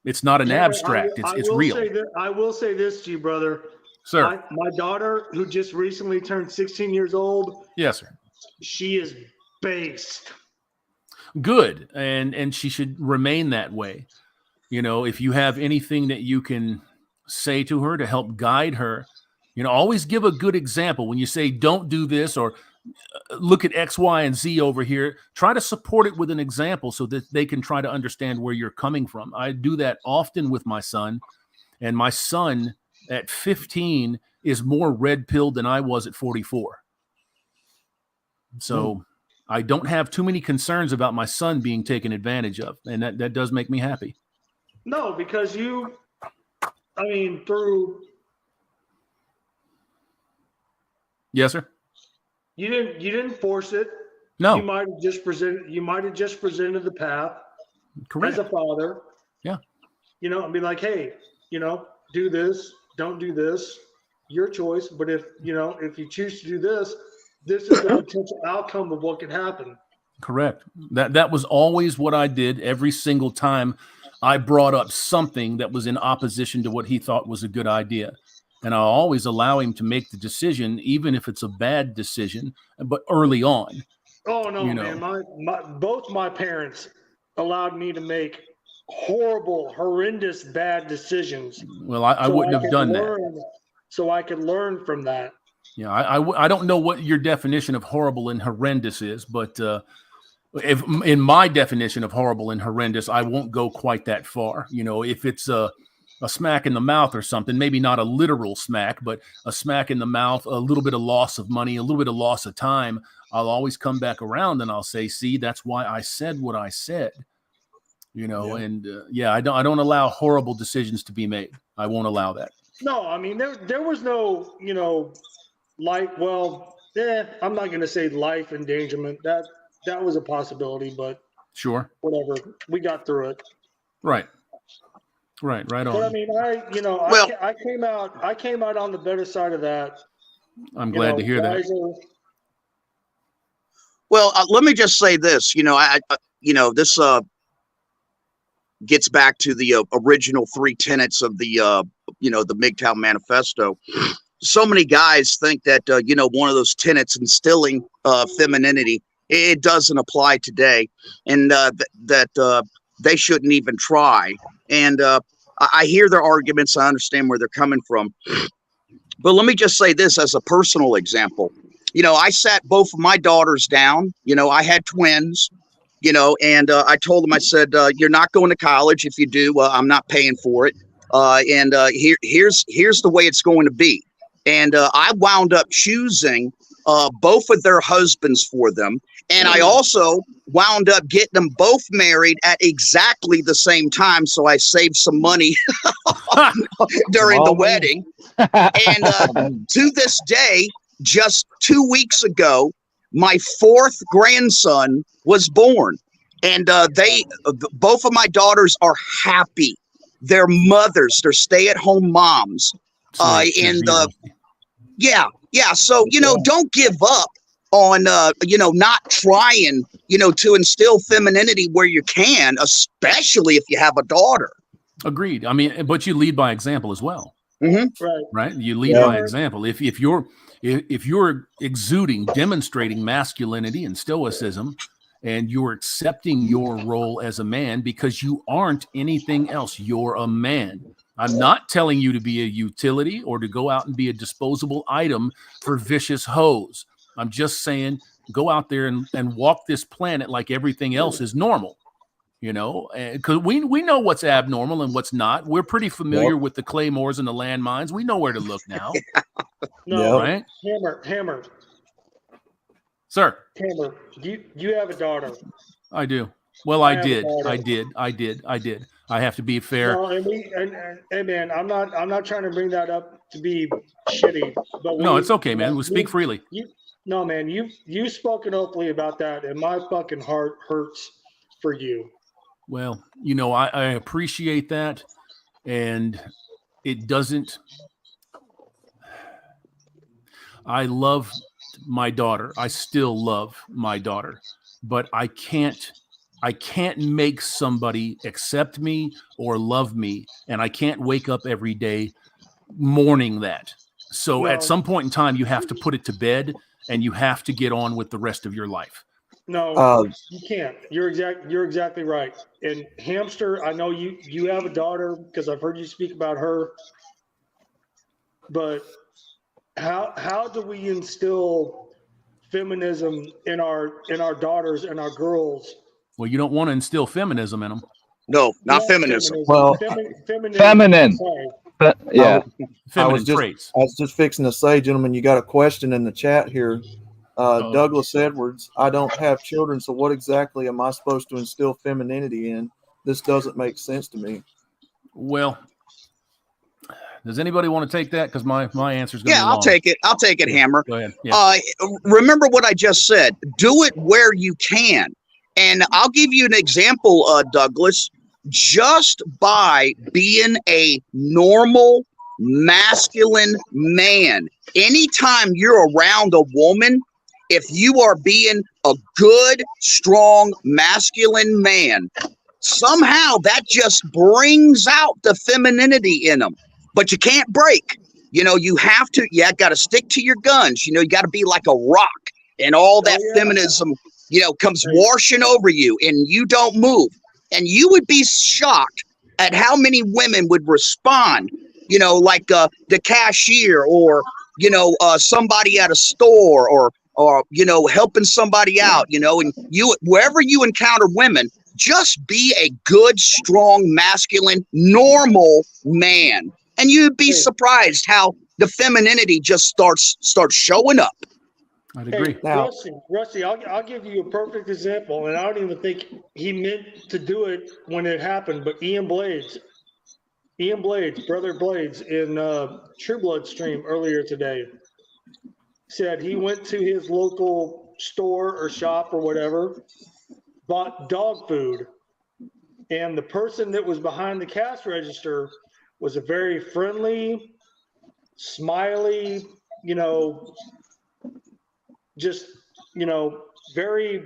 It's not an abstract. It's real. I will say this to you, brother. Sir. My daughter, who just recently turned 16 years old. Yes, sir. She is based. Good. And she should remain that way. You know, if you have anything that you can say to her to help guide her, you know, always give a good example. When you say don't do this or look at X, Y, and Z over here, try to support it with an example so that they can try to understand where you're coming from. I do that often with my son, and my son at 15 is more red-pilled than I was at 44. So I don't have too many concerns about my son being taken advantage of, and that does make me happy. No, because through Yes, sir. You didn't force it. No. You might have just presented the path. Correct. As a father. Yeah. You know, and be like, hey, you know, do this, don't do this, your choice. But if you choose to do this, this is the potential outcome of what could happen. Correct. That was always what I did every single time I brought up something that was in opposition to what he thought was a good idea. And I always allow him to make the decision, even if it's a bad decision, but early on. Oh, no, man. Both my parents allowed me to make horrendous, bad decisions. Well, I wouldn't have done that. So I could learn from that. Yeah, I don't know what your definition of horrible and horrendous is, but if in my definition of horrible and horrendous, I won't go quite that far. You know, if it's a smack in the mouth or something, maybe not a literal smack, but a smack in the mouth, a little bit of loss of money, a little bit of loss of time, I'll always come back around and I'll say, see, that's why I said what I said, you know, and I don't allow horrible decisions to be made. I won't allow that. No, I mean, there was no, I'm not going to say life endangerment. That was a possibility, but sure, whatever. We got through it. Right on. But I mean, I came out on the better side of that. I'm glad to hear that. Well, let me just say this. This gets back to the original three tenets of the the MGTOW manifesto. So many guys think that one of those tenets, instilling femininity, it doesn't apply today, and that they shouldn't even try. And I hear their arguments. I understand where they're coming from. But let me just say this as a personal example. I sat both of my daughters down. I had twins, and I told them, I said, you're not going to college. If you do, I'm not paying for it. And here's the way it's going to be. And I wound up choosing both of their husbands for them. And I also wound up getting them both married at exactly the same time. So I saved some money during the wedding. And to this day, just 2 weeks ago, my fourth grandson was born. And both of my daughters are happy. They're mothers. They're stay-at-home moms. So, don't give up on, not trying, to instill femininity where you can, especially if you have a daughter. Agreed. I mean, but you lead by example as well. Mm-hmm. Right. You lead by example. If you're demonstrating masculinity and stoicism, and you're accepting your role as a man because you aren't anything else, you're a man. I'm not telling you to be a utility or to go out and be a disposable item for vicious hoes. I'm just saying, go out there and walk this planet like everything else is normal. You know, because we know what's abnormal and what's not. We're pretty familiar with the claymores and the landmines. We know where to look now. No, right? Hammer. Sir. Hammer, you have a daughter. I do. Well, I have a did. daughter. I did. I have to be fair. No, and man, I'm not trying to bring that up to be shitty, but No, it's okay, man. We speak freely. No, man, you've spoken openly about that, and my fucking heart hurts for you. Well, you know, I appreciate that, and it doesn't. I love my daughter. I still love my daughter, but I can't make somebody accept me or love me, and I can't wake up every day mourning that. So at some point in time, you have to put it to bed, and you have to get on with the rest of your life. No, you can't. You're exactly right. And Hamster, I know you have a daughter because I've heard you speak about her. But how do we instill feminism in our daughters and our girls? Well, you don't want to instill feminism in them. No, not feminism. Well, feminine. Yeah. I was just fixing to say, gentlemen, you got a question in the chat here. Douglas Edwards, I don't have children, so what exactly am I supposed to instill femininity in? This doesn't make sense to me. Well, does anybody want to take that? Because my answer is going to be long. I'll take it, Hammer. Go ahead. Yeah. Remember what I just said. Do it where you can. And I'll give you an example, Douglas. Just by being a normal, masculine man, anytime you're around a woman, if you are being a good, strong, masculine man, somehow that just brings out the femininity in them. But you can't break. You know, you have to, got to stick to your guns. You know, you got to be like a rock, and all that feminism, comes washing over you, and you don't move. And you would be shocked at how many women would respond, like the cashier or, somebody at a store or helping somebody out, and wherever you encounter women, just be a good, strong, masculine, normal man. And you'd be surprised how the femininity just starts showing up. I'd agree. Hey, Rusty, I'll give you a perfect example, and I don't even think he meant to do it when it happened, but Ian Blades, Brother Blades in True Blood stream earlier today said he went to his local store or shop or whatever, bought dog food, and the person that was behind the cash register was a very friendly, smiley, just, very,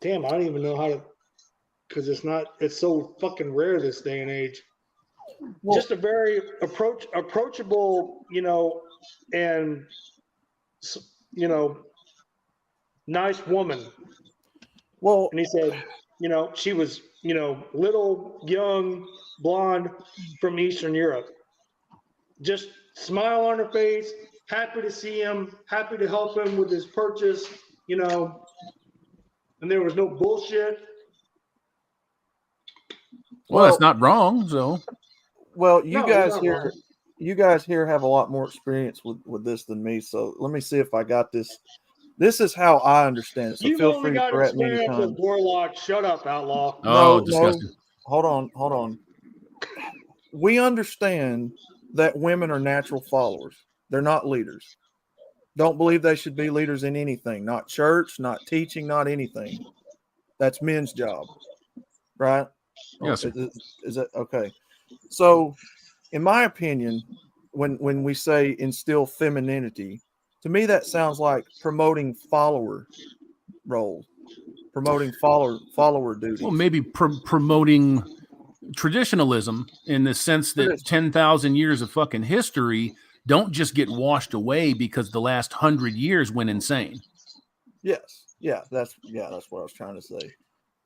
damn, I don't even know how to, because it's so fucking rare this day and age. Well, just a very approachable, and, nice woman. Well, and he said, she was, little, young, blonde from Eastern Europe. Just smile on her face, happy to see him, happy to help him with his purchase, and there was no bullshit. Well, that's not wrong. So, well, you guys here have a lot more experience with this than me. So let me see if I got this. This is how I understand it. So feel free to correct me anytime. Warlock, shut up, Outlaw. Oh, disgusting. Hold on. We understand that women are natural followers. They're not leaders. Don't believe they should be leaders in anything, not church, not teaching, not anything. That's men's job, right? Yes. Is that okay? So, in my opinion, when we say instill femininity, to me that sounds like promoting follower role, promoting follower duties. Well, maybe promoting traditionalism in the sense that 10,000 years of fucking history don't just get washed away because the last 100 years went insane. Yes. Yeah, that's what I was trying to say.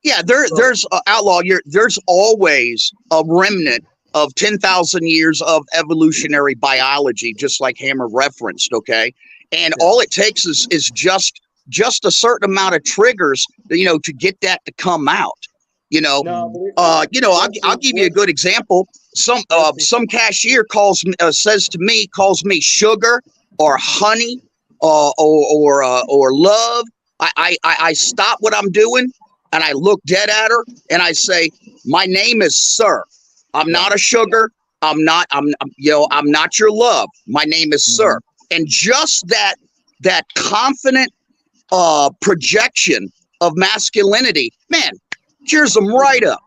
Yeah, there's Outlaw. There's always a remnant of 10,000 years of evolutionary biology, just like Hammer referenced. Okay, and all it takes is just just a certain amount of triggers, you know, to get that to come out. You know, I'll give you a good example. Some cashier calls me sugar or honey or love. I stop what I'm doing and I look dead at her and I say, my name is Sir. I'm not a sugar. I'm not your love. My name is Sir. And just that confident projection of masculinity, man, cheers them right up.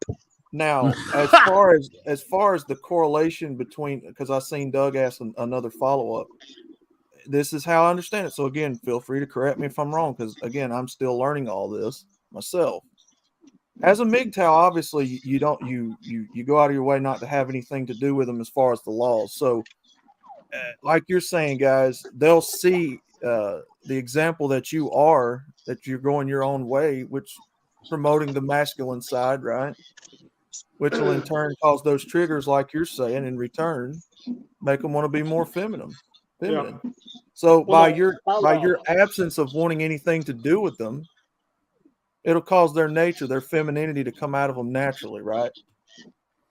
Now, as far as the correlation between, because I seen Doug ask another follow up. This is how I understand it. So again, feel free to correct me if I'm wrong, because again, I'm still learning all this myself. As a MGTOW, obviously you don't you go out of your way not to have anything to do with them as far as the laws. So, like you're saying, guys, they'll see the example that you're going your own way, which promoting the masculine side, right? Which will in turn cause those triggers, like you're saying, in return, make them want to be more feminine. Yeah. So by your absence of wanting anything to do with them, it'll cause their nature, their femininity to come out of them naturally, right?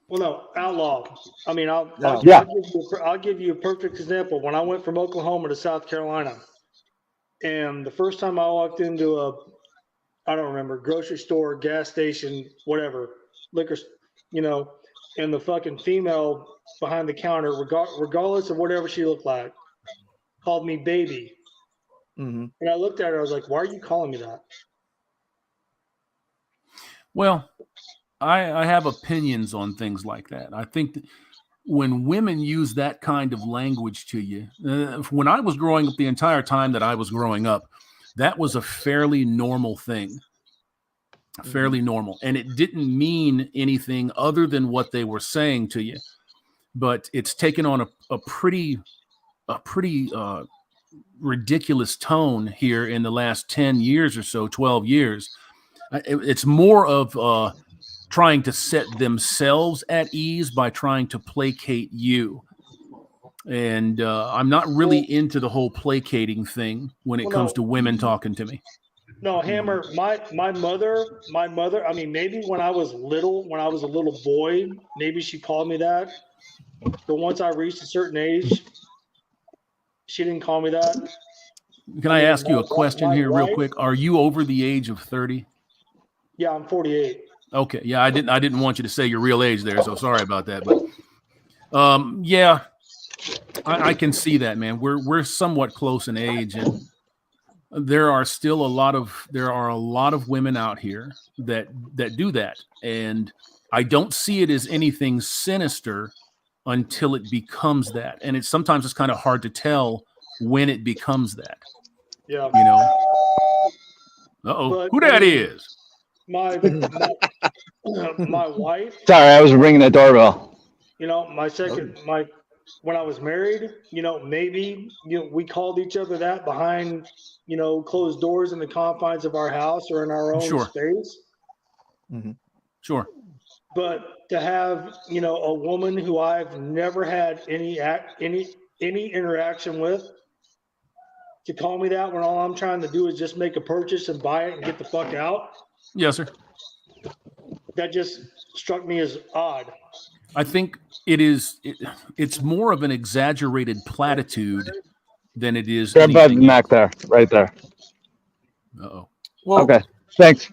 Well, no, Outlaw. I mean, I'll give you a perfect example. When I went from Oklahoma to South Carolina, and the first time I walked into I don't remember, grocery store, gas station, whatever, liquor, you know, and the fucking female behind the counter, regardless of whatever she looked like, called me baby. And I looked at her, I was like, why are you calling me that? Well, I have opinions on things like that. I think that when women use that kind of language to you, when I was growing up, the entire time that I was growing up, that was a fairly normal thing. Fairly normal. And it didn't mean anything other than what they were saying to you. But it's taken on a pretty ridiculous tone here in the last 10 years or so, 12 years. It's more of trying to set themselves at ease by trying to placate you. And I'm not really into the whole placating thing when it comes to women talking to me. No, Hammer, my mother, I mean, maybe when I was a little boy, maybe she called me that. But once I reached a certain age, she didn't call me that. Can I ask you a question here real quick? Are you over the age of 30? Yeah, I'm 48. Okay. Yeah, I didn't want you to say your real age there, so sorry about that. But yeah, I can see that, man. We're somewhat close in age, and there are still a lot of women out here that do that, and I don't see it as anything sinister until it becomes that, and sometimes it's kind of hard to tell when it becomes that. Yeah, you know. Who that is? My wife. Sorry, I was ringing the doorbell. You know, when I was married, you know, maybe we called each other that behind, you know, closed doors in the confines of our house or in our own space. Sure. But to have, you know, a woman who I've never had any interaction with to call me that when all I'm trying to do is just make a purchase and buy it and get the fuck out. Yes, sir. That just struck me as odd. I think it's more of an exaggerated platitude than it is. Grab that neck there, right there. Uh-oh. Well, okay, thanks.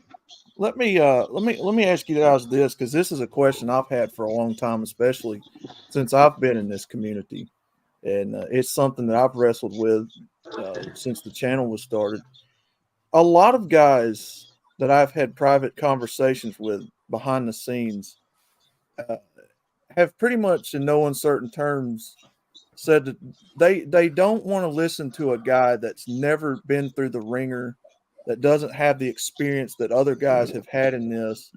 Let me ask you guys this, because this is a question I've had for a long time, especially since I've been in this community, and it's something that I've wrestled with since the channel was started. A lot of guys that I've had private conversations with behind the scenes have pretty much, in no uncertain terms, said that they don't want to listen to a guy that's never been through the ringer, that doesn't have the experience that other guys have had in this.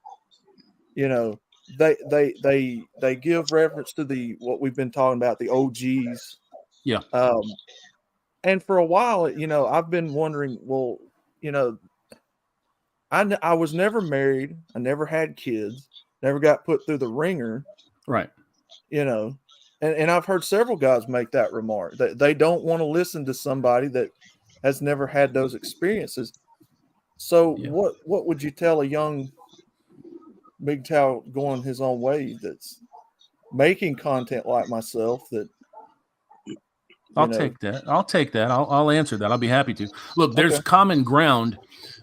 You know, they give reference to what we've been talking about, the OGs. Yeah. And for a while, you know, I've been wondering, well, you know, I was never married. I never had kids, never got put through the ringer. Right. You know, and I've heard several guys make that remark, that they don't want to listen to somebody that has never had those experiences. So Yeah. what would you tell a young MGTOW going his own way that's making content like myself that I'll take that. I'll answer that. I'll be happy to. Look, there's Okay. common ground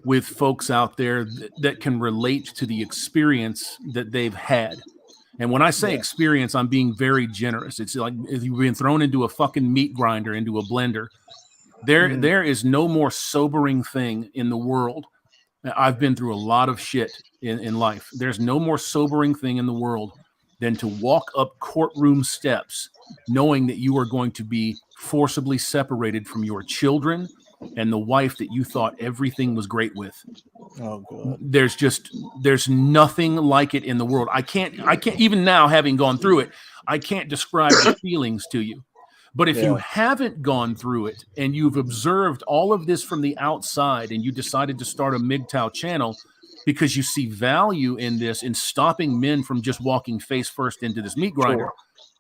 with folks out there that can relate to the experience that they've had. And when I say experience, I'm being very generous. It's like if you've been thrown into a fucking meat grinder, into a blender. There is no more sobering thing in the world. I've been through a lot of shit in life. There's no more sobering thing in the world than to walk up courtroom steps knowing that you are going to be forcibly separated from your children and the wife that you thought everything was great with. Oh God. There's nothing like it in the world. I can't even now, having gone through it, I can't describe the feelings to you. But if you haven't gone through it and you've observed all of this from the outside and you decided to start a MGTOW channel because you see value in this, in stopping men from just walking face first into this meat grinder,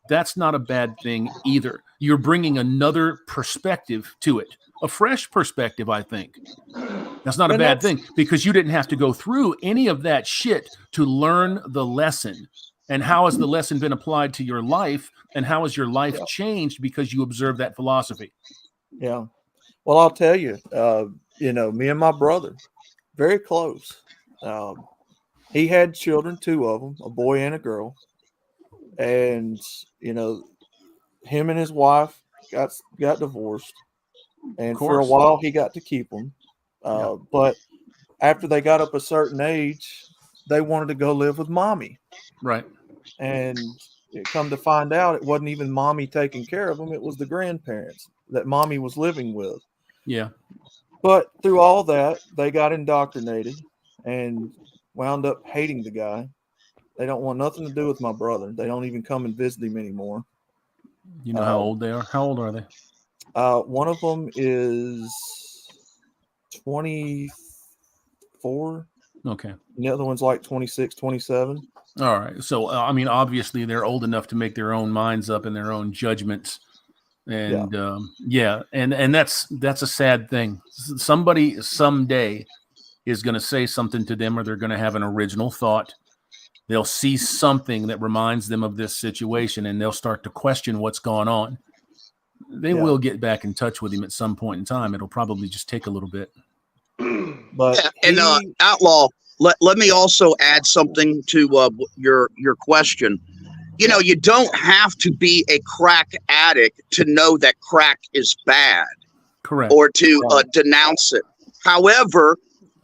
that's not a bad thing either. You're bringing another perspective to it, a fresh perspective, I think. That's not a bad thing because you didn't have to go through any of that shit to learn the lesson. And how has the lesson been applied to your life? And how has your life changed because you observed that philosophy? Yeah. Well, I'll tell you, me and my brother, very close. He had children, 2 of them, a boy and a girl. And, him and his wife got divorced. And for a while, he got to keep them. But after they got up a certain age, they wanted to go live with mommy. Right. And it come to find out it wasn't even mommy taking care of them. It was the grandparents that mommy was living with. Yeah. But through all that, they got indoctrinated and wound up hating the guy. They don't want nothing to do with my brother. They don't even come and visit him anymore. You know how old they are? How old are they? One of them is 24. Okay. And the other one's like 26, 27. All right. So, obviously they're old enough to make their own minds up and their own judgments. And and that's a sad thing. Somebody someday is going to say something to them, or they're going to have an original thought. They'll see something that reminds them of this situation, and they'll start to question what's gone on. They will get back in touch with him at some point in time. It'll probably just take a little bit. But Outlaw, let me also add something to your question. You don't have to be a crack addict to know that crack is bad. Correct. Or to denounce it. However,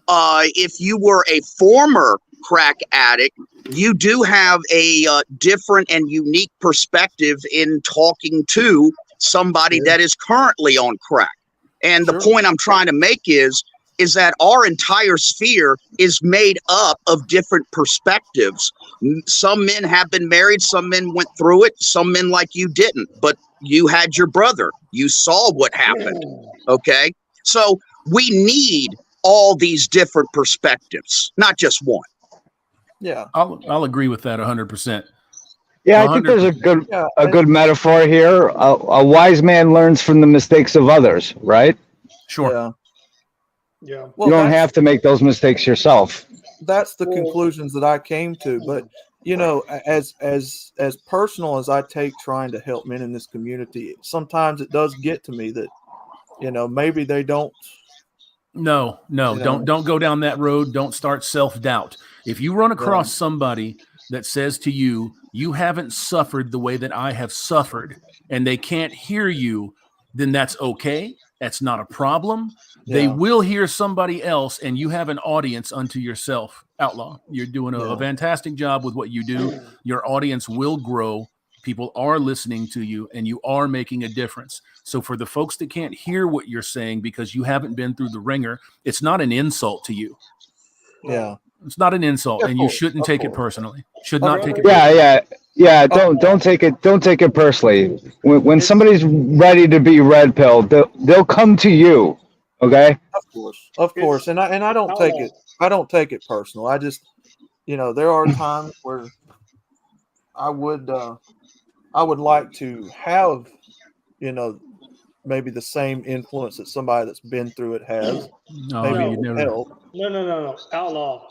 if you were a former crack addict, you do have a different and unique perspective in talking to somebody that is currently on crack. And the point I'm trying to make is that our entire sphere is made up of different perspectives. Some men have been married, some men went through it, some men like you didn't, but you had your brother. You saw what happened, okay? So we need all these different perspectives, not just one. Yeah. I'll agree with that 100%. Yeah, I think there's a good metaphor here. A wise man learns from the mistakes of others, right? Sure. Yeah. Well, you don't have to make those mistakes yourself. That's the conclusions that I came to. But as personal as I take trying to help men in this community, sometimes it does get to me that maybe they don't. No, don't go down that road. Don't start self-doubt. If you run across somebody that says to you, you haven't suffered the way that I have suffered, and they can't hear you, then that's okay. That's not a problem. They will hear somebody else, and you have an audience unto yourself. Outlaw, you're doing a fantastic job with what you do. Your audience will grow. People are listening to you, and you are making a difference. So for the folks that can't hear what you're saying because you haven't been through the ringer, it's not an insult to you. Yeah. It's not an insult, and you shouldn't take it personally. Should not take it personally. Yeah. Don't take it personally. When somebody's ready to be red pilled, they'll come to you. Okay. Of course. And I don't take it. I don't take it personal. I just, there are times where I would like to have, maybe the same influence that somebody that's been through it has. No, Maybe you it would never. help. No. Outlaw.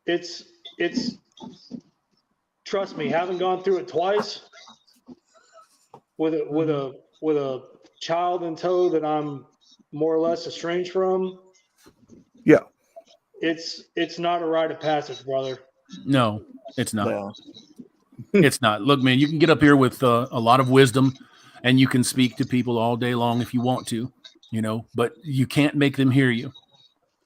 It's trust me, having gone through it twice with a child in tow that I'm more or less estranged from. Yeah. It's not a rite of passage, brother. No, it's not. Yeah. It's not. Look, man, you can get up here with a lot of wisdom, and you can speak to people all day long if you want to, but you can't make them hear you.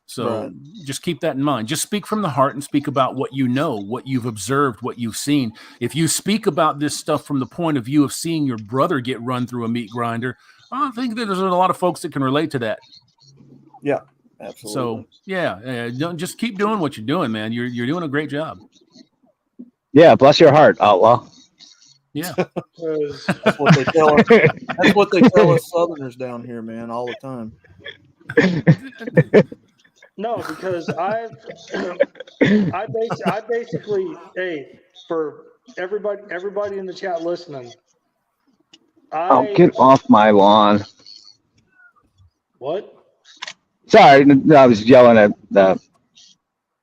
So Right. just keep that in mind. Just speak from the heart and speak about what you know, what you've observed, what you've seen. If you speak about this stuff from the point of view of seeing your brother get run through a meat grinder, I think that there's a lot of folks that can relate to that. Yeah, absolutely. So don't just keep doing what you're doing, man. You're doing a great job. Yeah, bless your heart, Outlaw. Yeah. That's what they tell us. That's what they tell us Southerners down here, man, all the time. No, because I basically, hey, for everybody in the chat listening, Oh, get off my lawn. What? Sorry, no, I was yelling at the.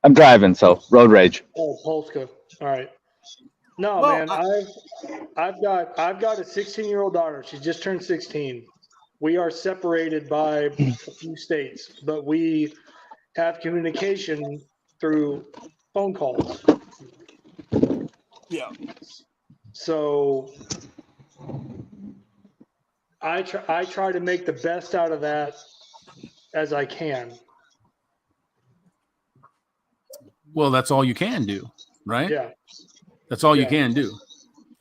I'm driving, so road rage. Oh, Polska. All right. No, Well, man, I've got a 16-year-old daughter. She just turned 16. We are separated by a few states, but we have communication through phone calls. Yeah. So I try to make the best out of that as I can. Well, that's all you can do, right? Yeah. That's all you Yeah. can do.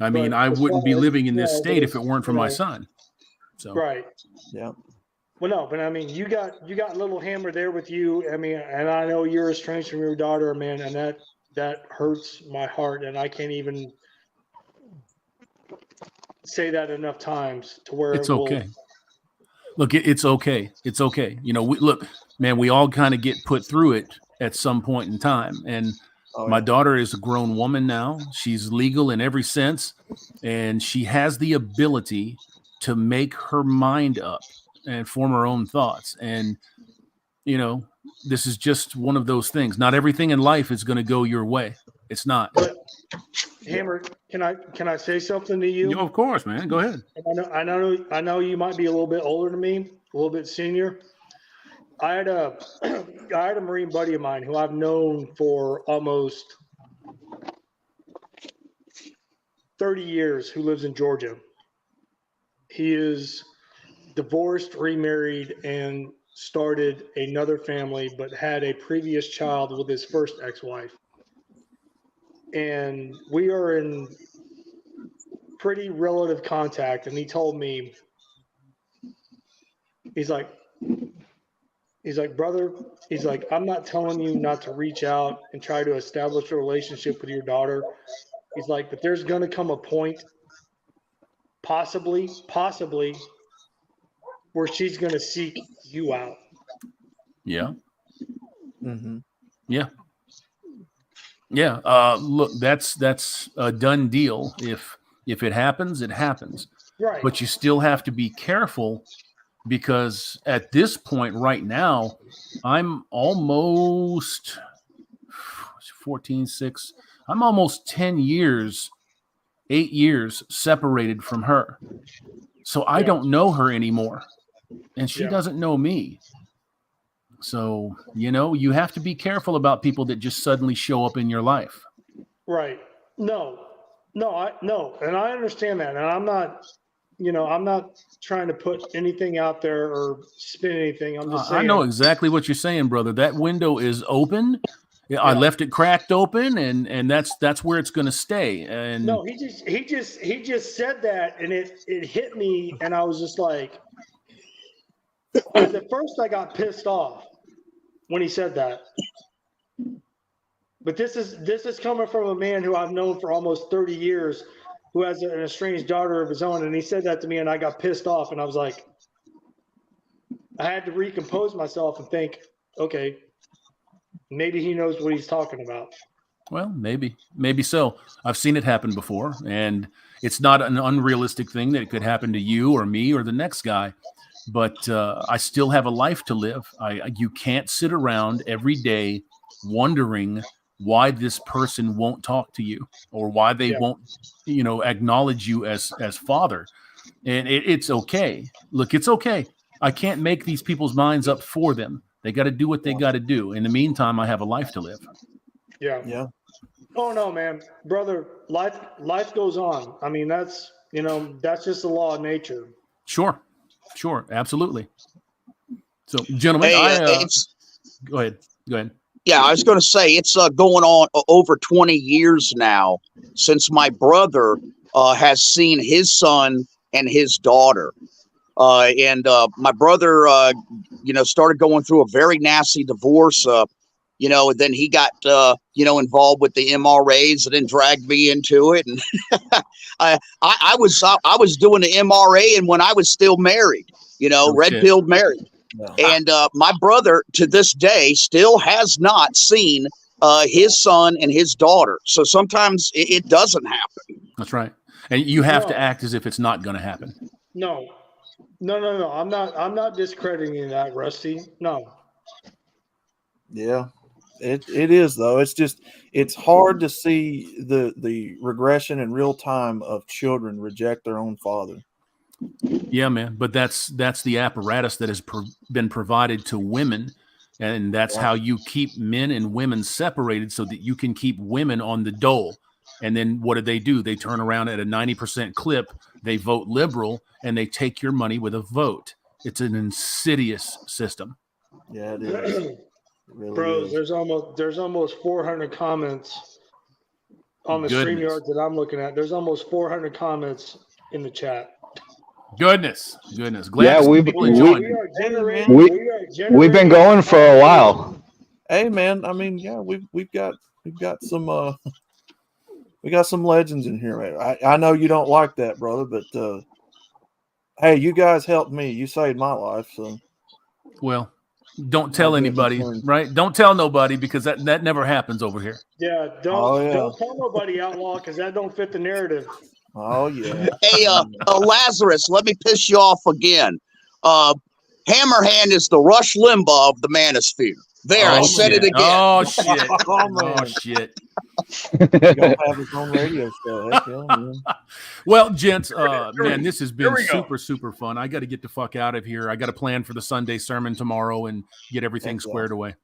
I mean, But I as wouldn't be far as- living in this yeah, state but if it weren't for you my know, son. So Right. Yeah. Well, no, but I mean, you got little Hammer there with you. I mean, and I know you're estranged from your daughter, man, and that hurts my heart, and I can't even say that enough times to where it's it will. okay. Look, it's okay. It's okay. Look, man, we all kind of get put through it at some point in time. And my daughter is a grown woman now. She's legal in every sense, and she has the ability to make her mind up and form her own thoughts. And, this is just one of those things. Not everything in life is going to go your way. It's not. But Hammer, can I say something to you? Of course, man. Go ahead. I know you might be a little bit older than me, a little bit senior. I had a Marine buddy of mine who I've known for almost 30 years who lives in Georgia. He is divorced, remarried, and started another family, but had a previous child with his first ex-wife. And we are in pretty relative contact. And he told me, he's like, brother, he's like, I'm not telling you not to reach out and try to establish a relationship with your daughter. He's like, but there's going to come a point, possibly, where she's going to seek you out. Yeah. Mm-hmm. Yeah. Yeah. Look, that's a done deal. If it happens, it happens. Right. But you still have to be careful, because at this point right now, I'm almost 14, 6. I'm almost 10 years, 8 years separated from her. So I don't know her anymore, and she doesn't know me. So, you have to be careful about people that just suddenly show up in your life. Right. No. And I understand that. And I'm not trying to put anything out there or spin anything. I'm just saying. I know exactly what you're saying, brother. That window is open. I left it cracked open, and that's where it's going to stay. And no, he just said that, and it hit me, and I was just like, because at first I got pissed off when he said that. But this is coming from a man who I've known for almost 30 years, who has an estranged daughter of his own, and he said that to me, and I got pissed off, and I was like, I had to recompose myself and think, okay, maybe he knows what he's talking about. Well, maybe so. I've seen it happen before, and it's not an unrealistic thing that it could happen to you or me or the next guy. But I still have a life to live. You can't sit around every day wondering why this person won't talk to you or why they won't, acknowledge you as father. And it's okay. Look, it's okay. I can't make these people's minds up for them. They got to do what they got to do. In the meantime, I have a life to live. Yeah. Yeah. Oh no, man, brother. Life goes on. I mean, that's just the law of nature. Sure, absolutely. So, gentlemen, Hey, go ahead. Yeah, I was going to say it's going on over 20 years now since my brother has seen his son and his daughter. And my brother, started going through a very nasty divorce. Then he got, involved with the MRAs and then dragged me into it. And I was doing the MRA and when I was still married, red-pilled married. Yeah. And my brother to this day still has not seen his son and his daughter. So sometimes it doesn't happen. That's right. And you have to act as if it's not going to happen. No. I'm not discrediting that, Rusty. No. Yeah, it is though. It's hard to see the regression in real time of children reject their own father. Yeah, man. But that's the apparatus that has been provided to women. And that's how you keep men and women separated so that you can keep women on the dole. And then what do? They turn around at a 90% clip. They vote liberal and they take your money with a vote. It's an insidious system. Yeah, it is. It really Bros, is. there's almost 400 comments on the StreamYard that I'm looking at. There's almost 400 comments in the chat. Goodness. Glad we've been going for a while. Hey man, I mean, yeah, we've got some we got some legends in here, man. I know you don't like that, brother, but hey, you guys helped me. You saved my life, so. Well, don't tell anybody, right? Don't tell nobody because that never happens over here. Yeah, don't tell nobody, Outlaw, because that don't fit the narrative. Oh yeah. Hey, Lazarus, let me piss you off again. Hammerhand is the Rush Limbaugh of the manosphere. There, I said it again. Oh shit! Oh shit! Gonna have his own radio show. Heck yeah, man. Well, gents, man, this has been super fun. I got to get the fuck out of here. I got to plan for the Sunday sermon tomorrow and get everything squared away.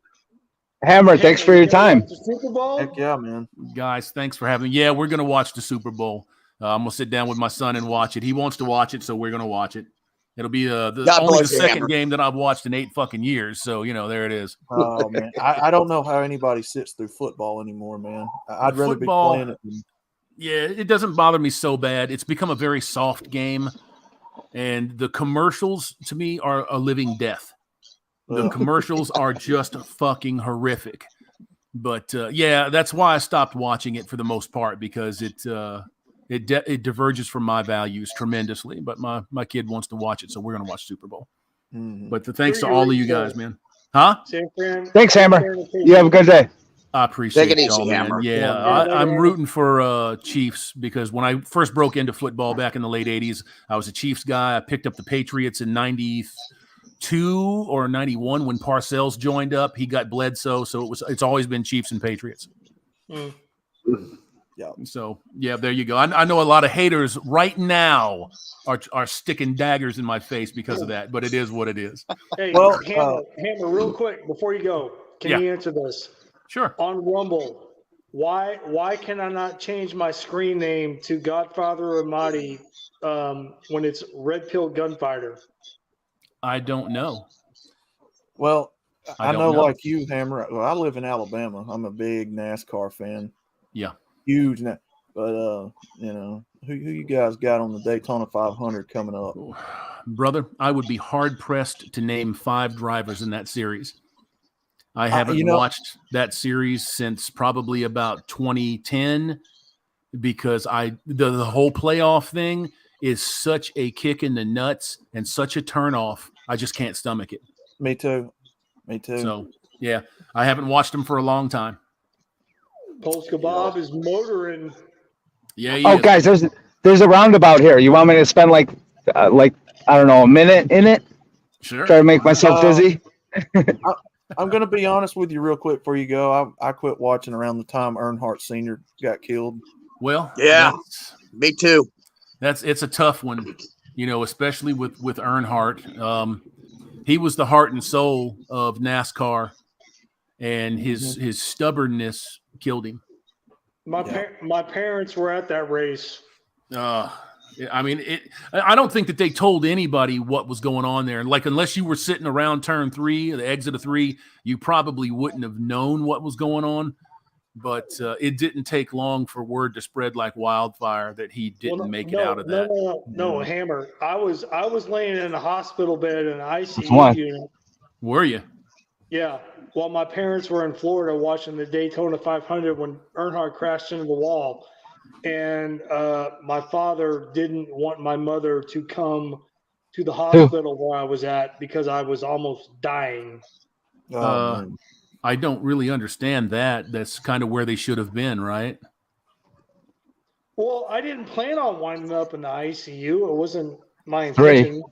Hammer, thanks for your time. Super Bowl? Heck yeah, man. Guys, thanks for having me. Yeah, we're gonna watch the Super Bowl. I'm gonna sit down with my son and watch it. He wants to watch it, so we're gonna watch it. It'll be only the second game that I've watched in 8 fucking years. So, there it is. Oh, man. I don't know how anybody sits through football anymore, man. I'd rather be playing it. Yeah, it doesn't bother me so bad. It's become a very soft game. And the commercials, to me, are a living death. The commercials are just fucking horrific. But, yeah, that's why I stopped watching it for the most part, because it diverges from my values tremendously, but my kid wants to watch it, so we're going to watch Super Bowl. Mm-hmm. But thanks to all of you guys, man. Huh? Thanks, Hammer. You have a good day. I appreciate it, y'all, man. Hammer. Yeah, I'm rooting for Chiefs because when I first broke into football back in the late 80s, I was a Chiefs guy. I picked up the Patriots in 92 or 91 when Parcells joined up. He got Bledsoe, so it's always been Chiefs and Patriots. Mm. Yeah. So there you go. I know a lot of haters right now are sticking daggers in my face because of that, but it is what it is. Hey, Hammer, real quick before you go, can you answer this? Sure. On Rumble, why can I not change my screen name to Godfather Ramadi when it's Red Pill Gunfighter? I don't know. Well, I know like you, Hammer. Well, I live in Alabama. I'm a big NASCAR fan. Yeah. Huge, but who you guys got on the Daytona 500 coming up? Brother, I would be hard pressed to name 5 drivers in that series. I haven't watched that series since probably about 2010 because the whole playoff thing is such a kick in the nuts and such a turnoff. I just can't stomach it. Me too. So yeah, I haven't watched them for a long time. Polska Bob is motoring. Yeah. He Oh, is. guys, there's a roundabout here. You want me to spend like I don't know, a minute in it? Sure. Try to make myself dizzy. I'm going to be honest with you real quick before you go. I quit watching around the time Earnhardt Sr. got killed. Well, Yeah, me too. it's a tough one, especially with Earnhardt. He was the heart and soul of NASCAR, and his stubbornness killed him. My parents were at that race. I mean, I don't think that they told anybody what was going on there. Like, unless you were sitting around turn 3, the exit of 3, you probably wouldn't have known what was going on. But it didn't take long for word to spread like wildfire that he didn't make it out of that. No, Hammer. I was laying in a hospital bed in an ICU unit. Were you? Yeah. While my parents were in Florida watching the Daytona 500 when Earnhardt crashed into the wall. And my father didn't want my mother to come to the hospital where I was at because I was almost dying. I don't really understand that. That's kind of where they should have been, right? Well, I didn't plan on winding up in the ICU. It wasn't my intention.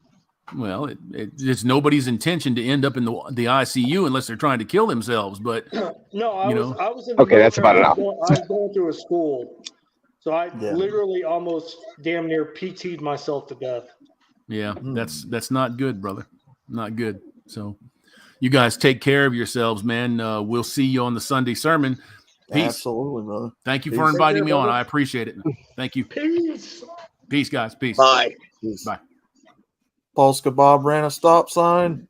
Well, it's nobody's intention to end up in the ICU unless they're trying to kill themselves. But no, I was in the okay, that's about enough. I was going through a school. So I literally almost damn near PT'd myself to death. Yeah, that's not good, brother. Not good. So you guys take care of yourselves, man. We'll see you on the Sunday sermon. Peace. Absolutely, brother. Thank you for inviting me on. I appreciate it. Thank you. Peace. Peace, guys. Peace. Bye. Bye. Polska Bob ran a stop sign.